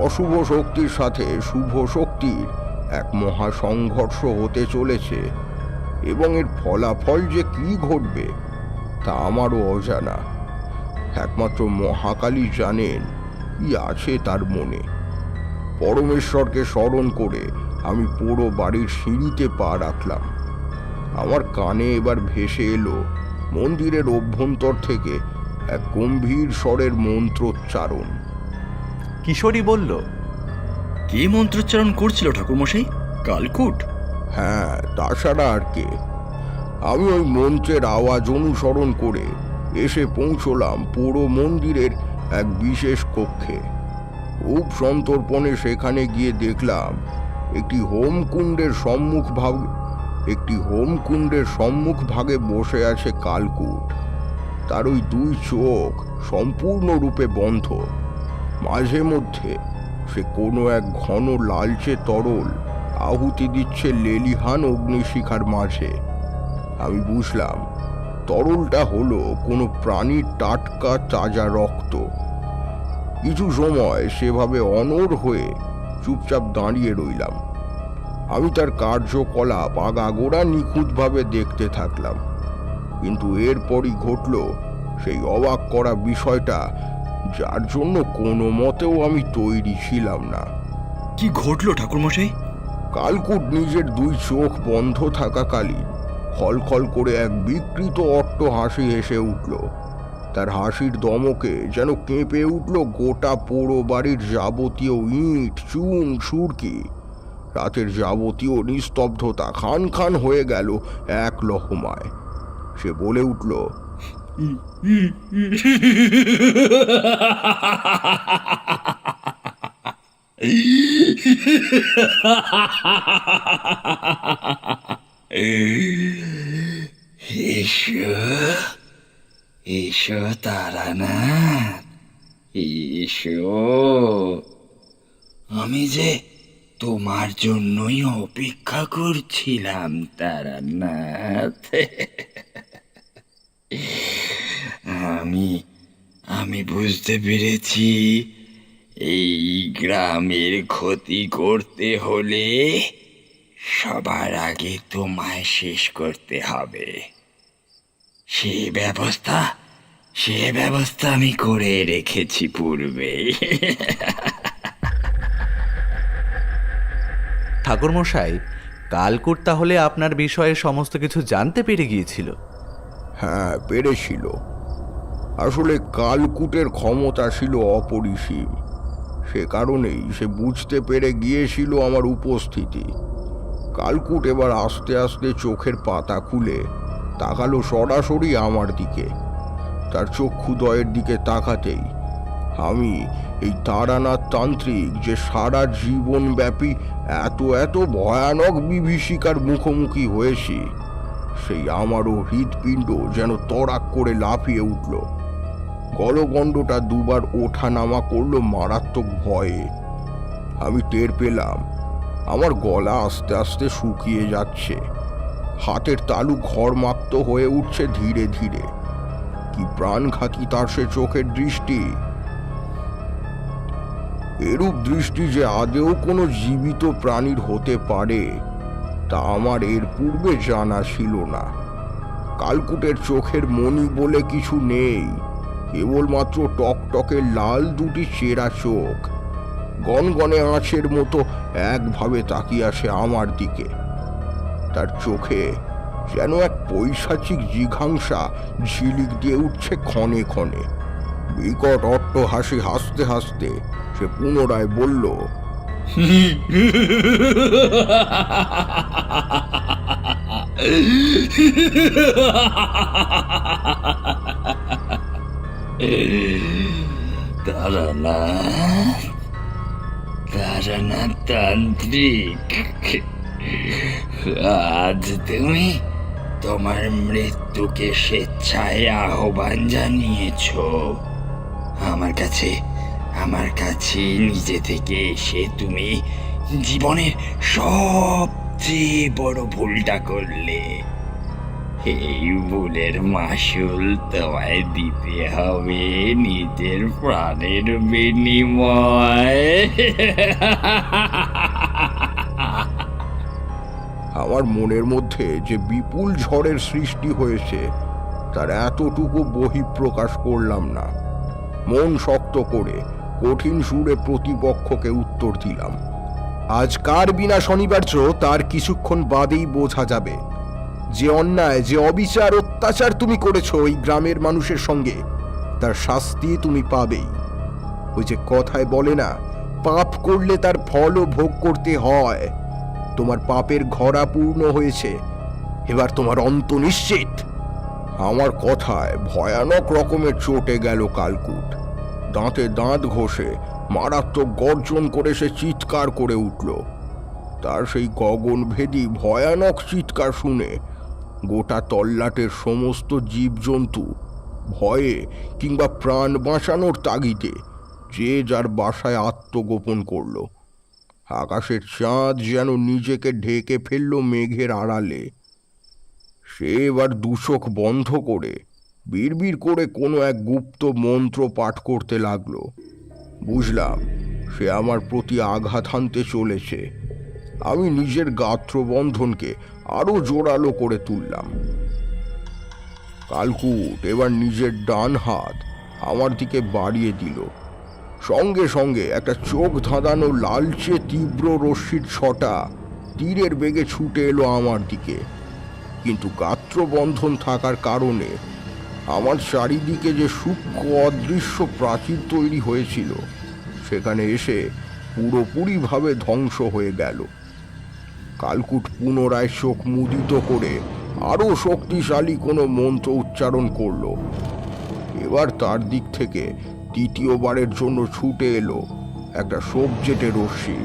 অশুভ শক্তির সাথে শুভ শক্তির এক মহা সংঘর্ষ হতে চলেছে এবং এর ফলাফল যে কি ঘটবে তা আমারও অজানা। একমাত্র মহাকালী জানেন কি আছে তার মনে। পরমেশ্বরকে স্মরণ করে আমি পুরো বাড়ির সিঁড়িতে পা রাখলাম। আমার কানে এবার ভেসে এলো মন্দিরের অভ্যন্তর থেকে এক গম্ভীর স্বরের মন্ত্রোচ্চারণ। কিশোরী বলল, কে মন্ত্রোচ্চারণ করছিল ঠাকুরমশাই? কালকুট? হ্যাঁ, তাছাড়া আর কে। আমি ওই মন্ত্রের আওয়াজ অনুসরণ করে এসে পৌঁছলাম পুরো মন্দিরের এক বিশেষ কক্ষে। খুব সন্তর্পণে সেখানে গিয়ে দেখলাম একটি হোমকুণ্ডের সম্মুখ ভাগে বসে আছে কালকুট। তার ওই দুই চোখ সম্পূর্ণরূপে বন্ধ। মাঝে মধ্যে সে কোনো এক ঘন লালচে তরল আহুতি দিচ্ছে লেলিহান অগ্নিশিখার মাঝে। আমি বুঝলাম তরলটা হলো কোনো প্রাণীর টাটকা তাজা রক্ত। কিছু সময় সেভাবে অনড় হয়ে চুপচাপ দাঁড়িয়ে রইলাম। আমি তার কার্যকলাপ আগাগোড়া নিখুঁতভাবে দেখতে থাকলাম, কিন্তু এরপরই ঘটল সেই অবাক করা বিষয়টা যার জন্য কোনো মতেও আমি তৈরি ছিলাম না। কি ঘটলো ঠাকুরমশাই? কালকুট নিজের দুই চোখ বন্ধ থাকাকালীন খলখল করে এক বিকৃত অট্ট হাসি হেসে উঠল। তার হাসির দমকে যেন কেঁপে উঠল গোটা পোড়ো বাড়ির যাবতীয় ইট, চুন, সুরকি। রাতের যাবতীয় নিস্তব্ধতা খান খান হয়ে গেল এক লহমায়। সে বলে উঠল, এসো তারানাথ, এসো। আমি যে তোমার জন্যই অপেক্ষা করছিলাম তারানাথ। আমি বুঝতে পেরেছি, এই গ্রামের ক্ষতি করতে হলে সবার আগে তোমায় শেষ করতে হবে। সে ব্যবস্থা আমি করে রেখেছি পূর্বে। ঠাকুরমশাই, কালকুট তাহলে আপনার বিষয়ে সমস্ত কিছু জানতে পেরে গিয়েছিল? হ্যাঁ, পেরেছিল। আসলে কালকুটের ক্ষমতা ছিল অপরিসীম। সে কারণেই সে বুঝতে পেরে গিয়েছিল আমার উপস্থিতি। কালকুট এবার আস্তে আস্তে চোখের পাতা খুলে তাকালো সরাসরি আমার দিকে। তার চক্ষুদ্বয়ের দিকে তাকাতেই আমি এই তারানাথ তান্ত্রিক যে সারা জীবনব্যাপী এত ভয়ানক বিভীষিকার মুখোমুখি হয়েছি, সেই আমারও হৃৎপিণ্ড যেন তড়াক করে লাফিয়ে উঠল। গলগণ্ডটা দুবার ওঠা নামা করলো মারাত্মক ভয়ে। আমি টের পেলাম আমার গলা আস্তে আস্তে শুকিয়ে যাচ্ছে, হাতের তালু ঘরমাক্ত হয়ে উঠছে ধীরে ধীরে। কি প্রাণঘাতী তার সে চোখের দৃষ্টি! এরূপ দৃষ্টি যে আদেও কোনো জীবিত প্রাণীর হতে পারে তা আমার এর পূর্বে জানা ছিল না। কালকুটের চোখের মণি বলে কিছু নেই, কেবলমাত্র টকটকে লাল দুটি চেরা চোখ গনগনে আঁচের মতো একভাবে তাকিয়ে আসে আমার দিকে। তার চোখে যেন এক পৈশাচিক জিঘাংসা ঝিলিক দিয়ে উঠছে ক্ষণে ক্ষণে। বিকট অট্টহাসি হাসতে হাসতে সে পুনরায় বলল, তারানাথ তান্ত্রিক, আজ তুমি তোমার মৃত্যুকে স্বেচ্ছায় আহ্বান জানিয়েছ। আমার কাছে নিজে থেকে এসে তুমি জীবনের সবচেয়ে বড় ভুলটা করলে। এই ভুলের মাসুল তোমায় দিতে হবে নিজের প্রাণের বিনিময়। আমার মনের মধ্যে যে বিপুল ঝড়ের সৃষ্টি হয়েছে তার এতটুকু বহিঃপ্রকাশ করলাম না। মন শক্ত করে কঠিন সুরে প্রতিপক্ষকে উত্তর দিলাম, আজ কার বিনাশ অনিবার্য তার কিছুক্ষণ বাদেই বোঝা যাবে। যে অন্যায়, যে অবিচার, অত্যাচার তুমি করেছো ওই গ্রামের মানুষের সঙ্গে, তার শাস্তি তুমি পাবেই। ওই যে কথায় বলে না, পাপ করলে তার ফলও ভোগ করতে হয়। তোমার পাপের ঘরা পূর্ণ হয়েছে, এবার তোমার অন্ত নিশ্চিত। আমার কথায় ভয়ানক রকমের চটে গেল কালকুট। দাঁতে দাঁত ঘষে মারাত্মক গর্জন করে সে চিৎকার করে উঠল। তার সেই গগনভেদী ভয়ানক চিৎকার শুনে গোটা তল্লাটের সমস্ত জীবজন্তু ভয়ে কিংবা প্রাণ বাঁচানোর তাগিদে যে যার বাসায় আত্মগোপন করল। আকাশের চাঁদ যেন নিজেকে ঢেকে ফেলল মেঘের আড়ালে। সে এবার দুচোখ বন্ধ করে বিড়বিড় করে কোনো এক গুপ্ত মন্ত্র পাঠ করতে লাগলো। বুঝলাম সে আমার প্রতি আঘাত হানতে চলেছে। আমি নিজের গাত্রবন্ধনকে আরো জোরালো করে তুললাম। কালকুট এবার নিজের ডান হাত আমার দিকে বাড়িয়ে দিল। সঙ্গে সঙ্গে একটা চোখ ধাঁধানো লালচে তীব্র রশ্মির ছটা তীরের বেগে ছুটে এলো আমার দিকে। কিন্তু গাত্রবন্ধন থাকার কারণে আমার চারিদিকে যে সূক্ষ্ম অদৃশ্য প্রাচীর তৈরি হয়েছিল সেখানে এসে পুরোপুরিভাবে ধ্বংস হয়ে গেল। কালকুট পুনরায় চোখ মুদিত করে আরো শক্তিশালী কোনো মন্ত্র উচ্চারণ করলো। এবার তার দিক থেকে তৃতীয়বারের জন্য ছুটে এলো একটা সবজেটে রশ্মি।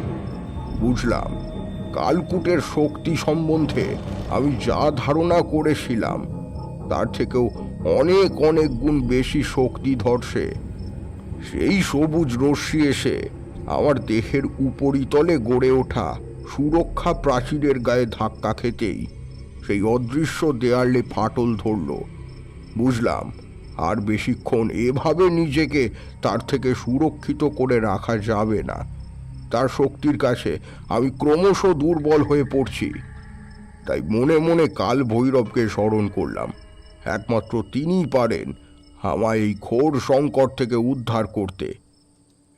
বুঝলাম কালকুটের শক্তি সম্বন্ধে আমি যা ধারণা করেছিলাম তার থেকেও অনেক অনেক গুণ বেশি শক্তিধর সে। সেই সবুজ রশ্মি এসে আমার দেহের উপরিতলে গড়ে ওঠা সুরক্ষা প্রাচীরের গায়ে ধাক্কা খেতেই সেই অদৃশ্য দেয়ালে ফাটল ধরল। বুঝলাম আর বেশিক্ষণ এভাবে নিজেকে তার থেকে সুরক্ষিত করে রাখা যাবে না। তার শক্তির কাছে আমি ক্রমশ দুর্বল হয়ে পড়ছি। তাই মনে মনে কাল ভৈরবকে স্মরণ করলাম। একমাত্র তিনিই পারেন আমায় এই ঘোর সংকট থেকে উদ্ধার করতে।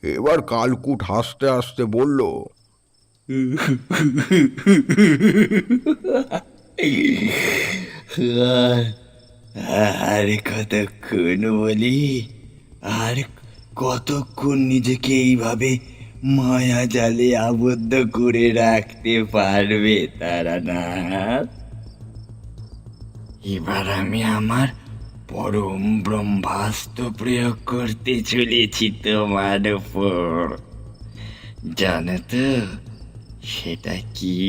এবার কালকুট হাসতে হাসতে বলল, আর কতক্ষণ বলি, আর কতক্ষণ নিজেকে এইভাবে মায়া জালে আবদ্ধ করে রাখতে পারবে তারানাথ? এবার আমি আমার পরম ব্রহ্মাস্ত্র প্রয়োগ করতে চলেছি তোমার উপর। জানো তো সেটা কি?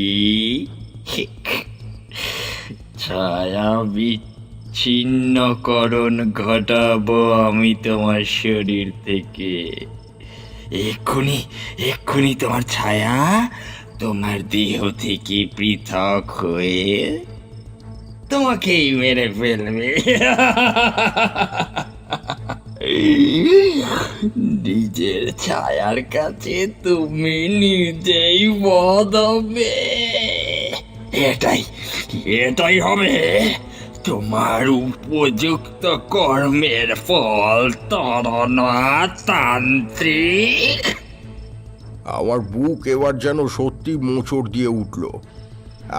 ছায়া বিচ্ছিন্নকরণ ঘটাবো আমি তোমার শরীর থেকে। এক্ষুনি এক্ষুনি তোমার ছায়া তোমার দেহ থেকে পৃথক হয়ে তোমাকেই মেরে ফেলবে। নিজের ছায়ার কাছে তুমি নিজেই বধ হবে। এটাই হবে তোমার উপযুক্ত কর্মের ফল তারানাথ তান্ত্রিক। আমার বুক এবার যেন সত্যি মোচড় দিয়ে উঠল।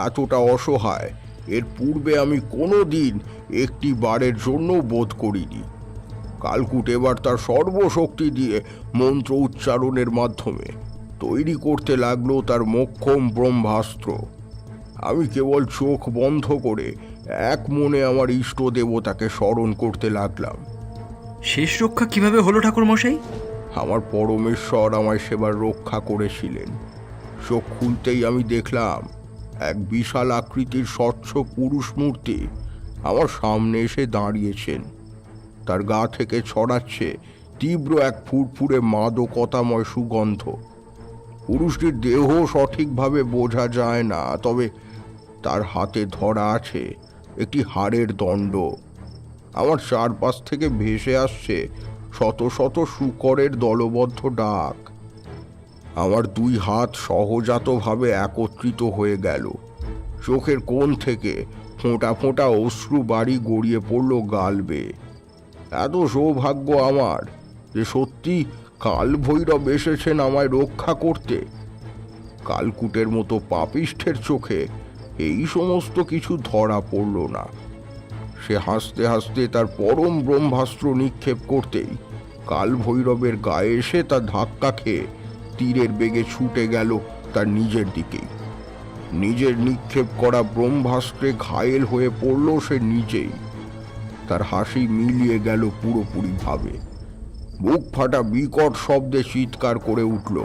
এতটা অসহায় এর পূর্বে আমি কোনো দিন একটি বারের জন্য বোধ করিনি। কালকুট এবার তার সর্বশক্তি দিয়ে মন্ত্র উচ্চারণের মাধ্যমে তৈরি করতে লাগলো তার মোক্ষম ব্রহ্মাস্ত্র। আমি কেবল চোখ বন্ধ করে এক মনে আমার ইষ্ট দেবতাকে স্মরণ করতে লাগলাম। শেষ রক্ষা কিভাবে হলো ঠাকুর মশাই? আমার পরমেশ্বর আমায় সেবার রক্ষা করেছিলেন। চোখ খুলতেই আমি দেখলাম এক বিশাল আকৃতির স্বচ্ছ পুরুষ মূর্তি আমার সামনে এসে দাঁড়িয়েছেন। তার গা থেকে ছড়াচ্ছে তীব্র এক ফুরফুরে মাদকতাময় সুগন্ধ। পুরুষটির দেহ সঠিকভাবে বোঝা যায় না, তবে তার হাতে ধরা আছে একটি হাড়ের দণ্ড। আমার চারপাশ থেকে ভেসে আসছে শত শত শূকরের দলবদ্ধ ডাক। আমার দুই হাত সহজাতভাবে একত্রিত হয়ে গেল। চোখের কোণ থেকে ফোঁটা ফোঁটা অশ্রু বাড়ি গড়িয়ে পড়ল গাল বেয়ে। এত সৌভাগ্য আমার যে সত্যি কাল ভৈরব এসেছেন আমায় রক্ষা করতে। কালকুটের মতো পাপিষ্ঠের চোখে এই সমস্ত কিছু ধরা পড়ল না। সে হাসতে হাসতে তার পরম ব্রহ্মাস্ত্র নিক্ষেপ করতেই কাল ভৈরবের গায়ে এসে তার ধাক্কা খেয়ে তীরের বেগে ছুটে গেল তার নিজের দিকেই। নিজের নিক্ষেপ করা ব্রহ্মাস্ত্রে ঘায়েল হয়ে পড়ল সে নিজেই। তার হাসি মিলিয়ে গেল পুরোপুরিভাবে। বুক ফাটা বিকট শব্দে চিৎকার করে উঠল।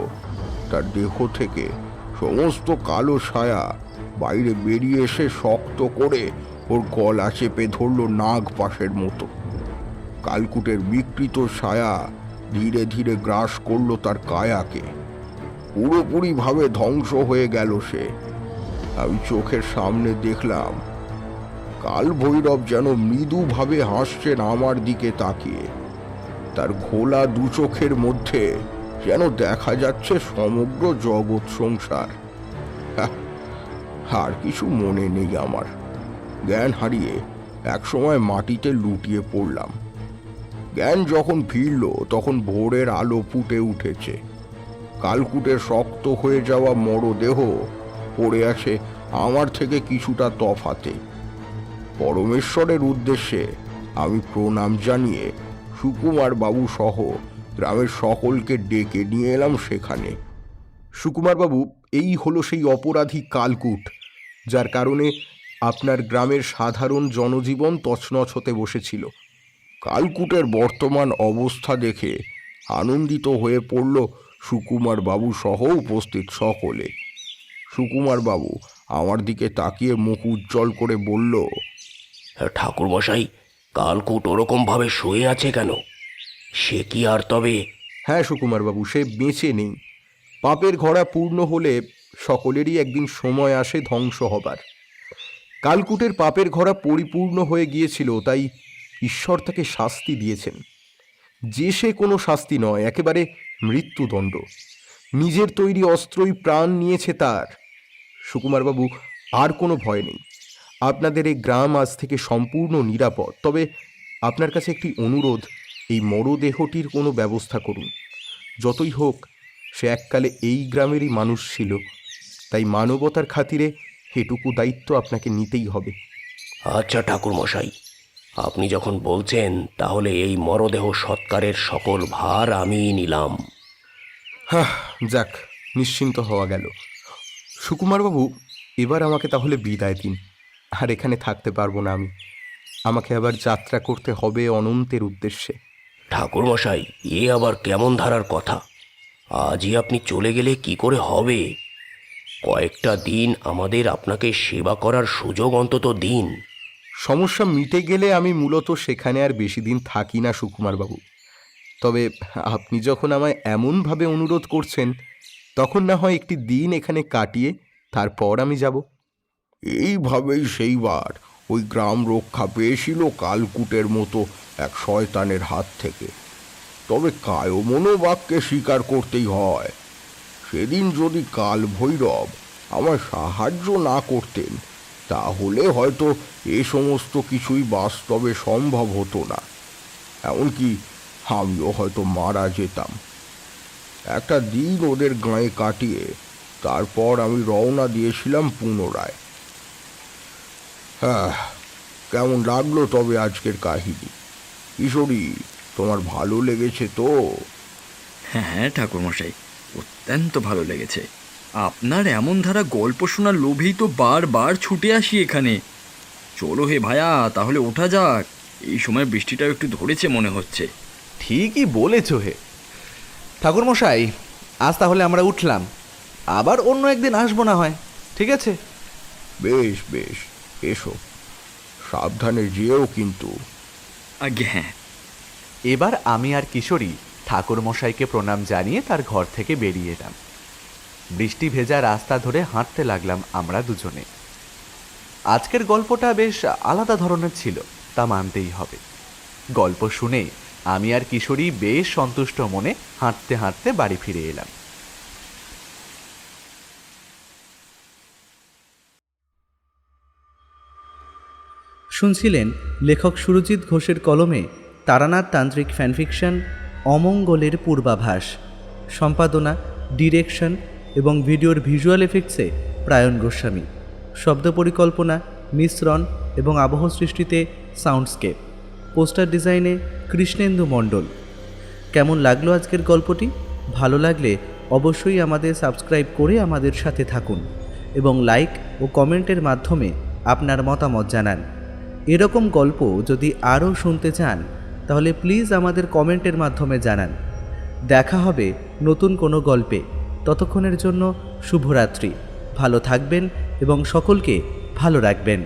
তার দেহ থেকে সমস্ত কালো ছায়া বাইরে বেরিয়ে এসে শক্ত করে ওর গলা চেপে ধরল নাগ পাশের মতো। কালকুটের বিকৃত ছায়া ধীরে ধীরে গ্রাস করলো তার কায়াকে। পুরোপুরিভাবে ধ্বংস হয়ে গেল সে। আমি চোখের সামনে দেখলাম কাল ভৈরব যেন মৃদুভাবে হাসছেন আমার দিকে তাকিয়ে। তার ঘোলা দু চোখের মধ্যে যেন দেখা যাচ্ছে সমগ্র জগৎ সংসার। আর কিছু মনে নেই আমার। জ্ঞান হারিয়ে একসময় মাটিতে লুটিয়ে পড়লাম। জ্ঞান যখন ফিরল তখন ভোরের আলো ফুটে উঠেছে। কালকুটের শক্ত হয়ে যাওয়া মরদেহ পড়ে আছে আমার থেকে কিছুটা তফাতে। পরমেশ্বরের উদ্দেশ্যে আমি প্রণাম জানিয়ে সুকুমার বাবু সহ গ্রামের সকলকে ডেকে নিয়ে এলাম সেখানে। সুকুমার বাবু, এই হলো সেই অপরাধী কালকুট, যার কারণে আপনার গ্রামের সাধারণ জনজীবন তছনছ হতে বসেছিল। কালকুটের বর্তমান অবস্থা দেখে আনন্দিত হয়ে পড়ল সুকুমার বাবু সহ উপস্থিত সকলে। সুকুমার বাবু আমার দিকে তাকিয়ে মুখ উজ্জ্বল করে বলল, ঠাকুরমশাই, কালকুট ওরকম ভাবে শুয়ে আছে কেন? সে কি আর তবে? হ্যাঁ সুকুমার বাবু, সে বেঁচে নেই। পাপের ঘোড়া পূর্ণ হলে সকলেরই একদিন সময় আসে ধ্বংস হবার। কালকুটের পাপের ঘোড়া পরিপূর্ণ হয়ে গিয়েছিল, তাই ঈশ্বর তাকে শাস্তি দিয়েছেন, যে সে কোনো শাস্তি নয়, একেবারে মৃত্যুদণ্ড। নিজের তৈরি অস্ত্রই প্রাণ নিয়েছে তার। সুকুমারবাবু, আর কোনো ভয় নেই। আপনাদের এই গ্রাম আজ থেকে সম্পূর্ণ নিরাপদ। তবে আপনার কাছে একটি অনুরোধ, এই মরদেহটির কোনো ব্যবস্থা করুন। যতই হোক সে এককালে এই গ্রামেরই মানুষ ছিল, তাই মানবতার খাতিরে এটুকু দায়িত্ব আপনাকে নিতেই হবে। আচ্ছা ঠাকুরমশাই, আপনি যখন বলছেন তাহলে এই মরদেহ সৎকারের সকল ভার আমিই নিলাম। হ্যাঁ, যাক, নিশ্চিন্ত হওয়া গেল। সুকুমারবাবু, এবার আমাকে তাহলে বিদায় দিন। আর এখানে থাকতে পারবো না আমি। আমাকে আবার যাত্রা করতে হবে অনন্তের উদ্দেশ্যে। ঠাকুরমশাই, এ আবার কেমন ধারার কথা? আজই আপনি চলে গেলে কি করে হবে? কয়েকটা দিন আমাদের আপনাকে সেবা করার সুযোগ অন্তত দিন। সমস্যা মিটে গেলে আমি মূলত সেখানে আর বেশি দিন থাকি না সুকুমারবাবু। তবে আপনি যখন আমায় এমনভাবে অনুরোধ করছেন, তখন না হয় একটি দিন এখানে কাটিয়ে তারপর আমি যাব। এইভাবেই সেইবার ওই গ্রাম রক্ষা পেয়েছিল কালকুটের মতো এক শয়তানের হাত থেকে। তবে কায়মনোবাক্যে স্বীকার করতেই হয়, সেদিন যদি কাল ভৈরব আমার সাহায্য না করতেন, তাহলে হয়তো এ সমস্ত কিছুই বাস্তবে সম্ভব হতো না। এমনকি আমিও হয়তো মারা যেতাম। একটা দিন ওদের গাঁয়ে কাটিয়ে তারপর আমি রওনা দিয়েছিলাম পুনরায়। হ্যাঁ, কেমন লাগলো তবে আজকের কাহিনী? কিশোরী, তোমার ভালো লেগেছে তো? হ্যাঁ ঠাকুরমশাই, অত্যন্ত ভালো লেগেছে। আপনার এমন ধারা গল্প শোনার লোভেই তো বারবার ছুটে আসি এখানে। চলো হে ভায়া, তাহলে ওঠা যাক। এই সময় বৃষ্টিটাও একটু ধরেছে মনে হচ্ছে। ঠিকই বলেছ হে ঠাকুরমশাই, আজ তাহলে আমরা উঠলাম। আবার অন্য একদিন আসবো না হয়, ঠিক আছে? বেশ বেশ, এসো, সাবধানে যেও কিন্তু। আগে হ্যাঁ। এবার আমি আর কিশোরী ঠাকুরমশাইকে প্রণাম জানিয়ে তার ঘর থেকে বেরিয়ে এলাম। বৃষ্টি ভেজা রাস্তা ধরে হাঁটতে লাগলাম আমরা দুজনে। আজকের গল্পটা বেশ আলাদা ধরনের ছিল, তা মানতেই হবে। গল্প শুনে আমি আর কিশোরী বেশ সন্তুষ্ট মনে হাঁটতে হাঁটতে বাড়ি ফিরে এলাম। শুনছিলেন লেখক সুরজিৎ ঘোষের কলমে তারানাথ তান্ত্রিক ফ্যানফিকশন অমঙ্গলের পূর্বাভাস। সম্পাদনা, ডিরেকশন এবং ভিডিওর ভিজুয়াল এফেক্টসে প্রায়ণ গোস্বামী। শব্দ পরিকল্পনা, মিশ্রণ এবং আবহ সৃষ্টিতে সাউন্ডস্কেপ। পোস্টার ডিজাইনে কৃষ্ণেন্দু মণ্ডল। কেমন লাগলো আজকের গল্পটি? ভালো লাগলে অবশ্যই আমাদের সাবস্ক্রাইব করে আমাদের সাথে থাকুন এবং লাইক ও কমেন্টের মাধ্যমে আপনার মতামত জানান। এরকম গল্প যদি আরও শুনতে চান তাহলে প্লিজ আমাদের কমেন্টের মাধ্যমে জানান। দেখা হবে নতুন কোনো গল্পে। ততক্ষণের জন্য শুভরাত্রি। ভালো থাকবেন এবং সকলকে ভালো রাখবেন।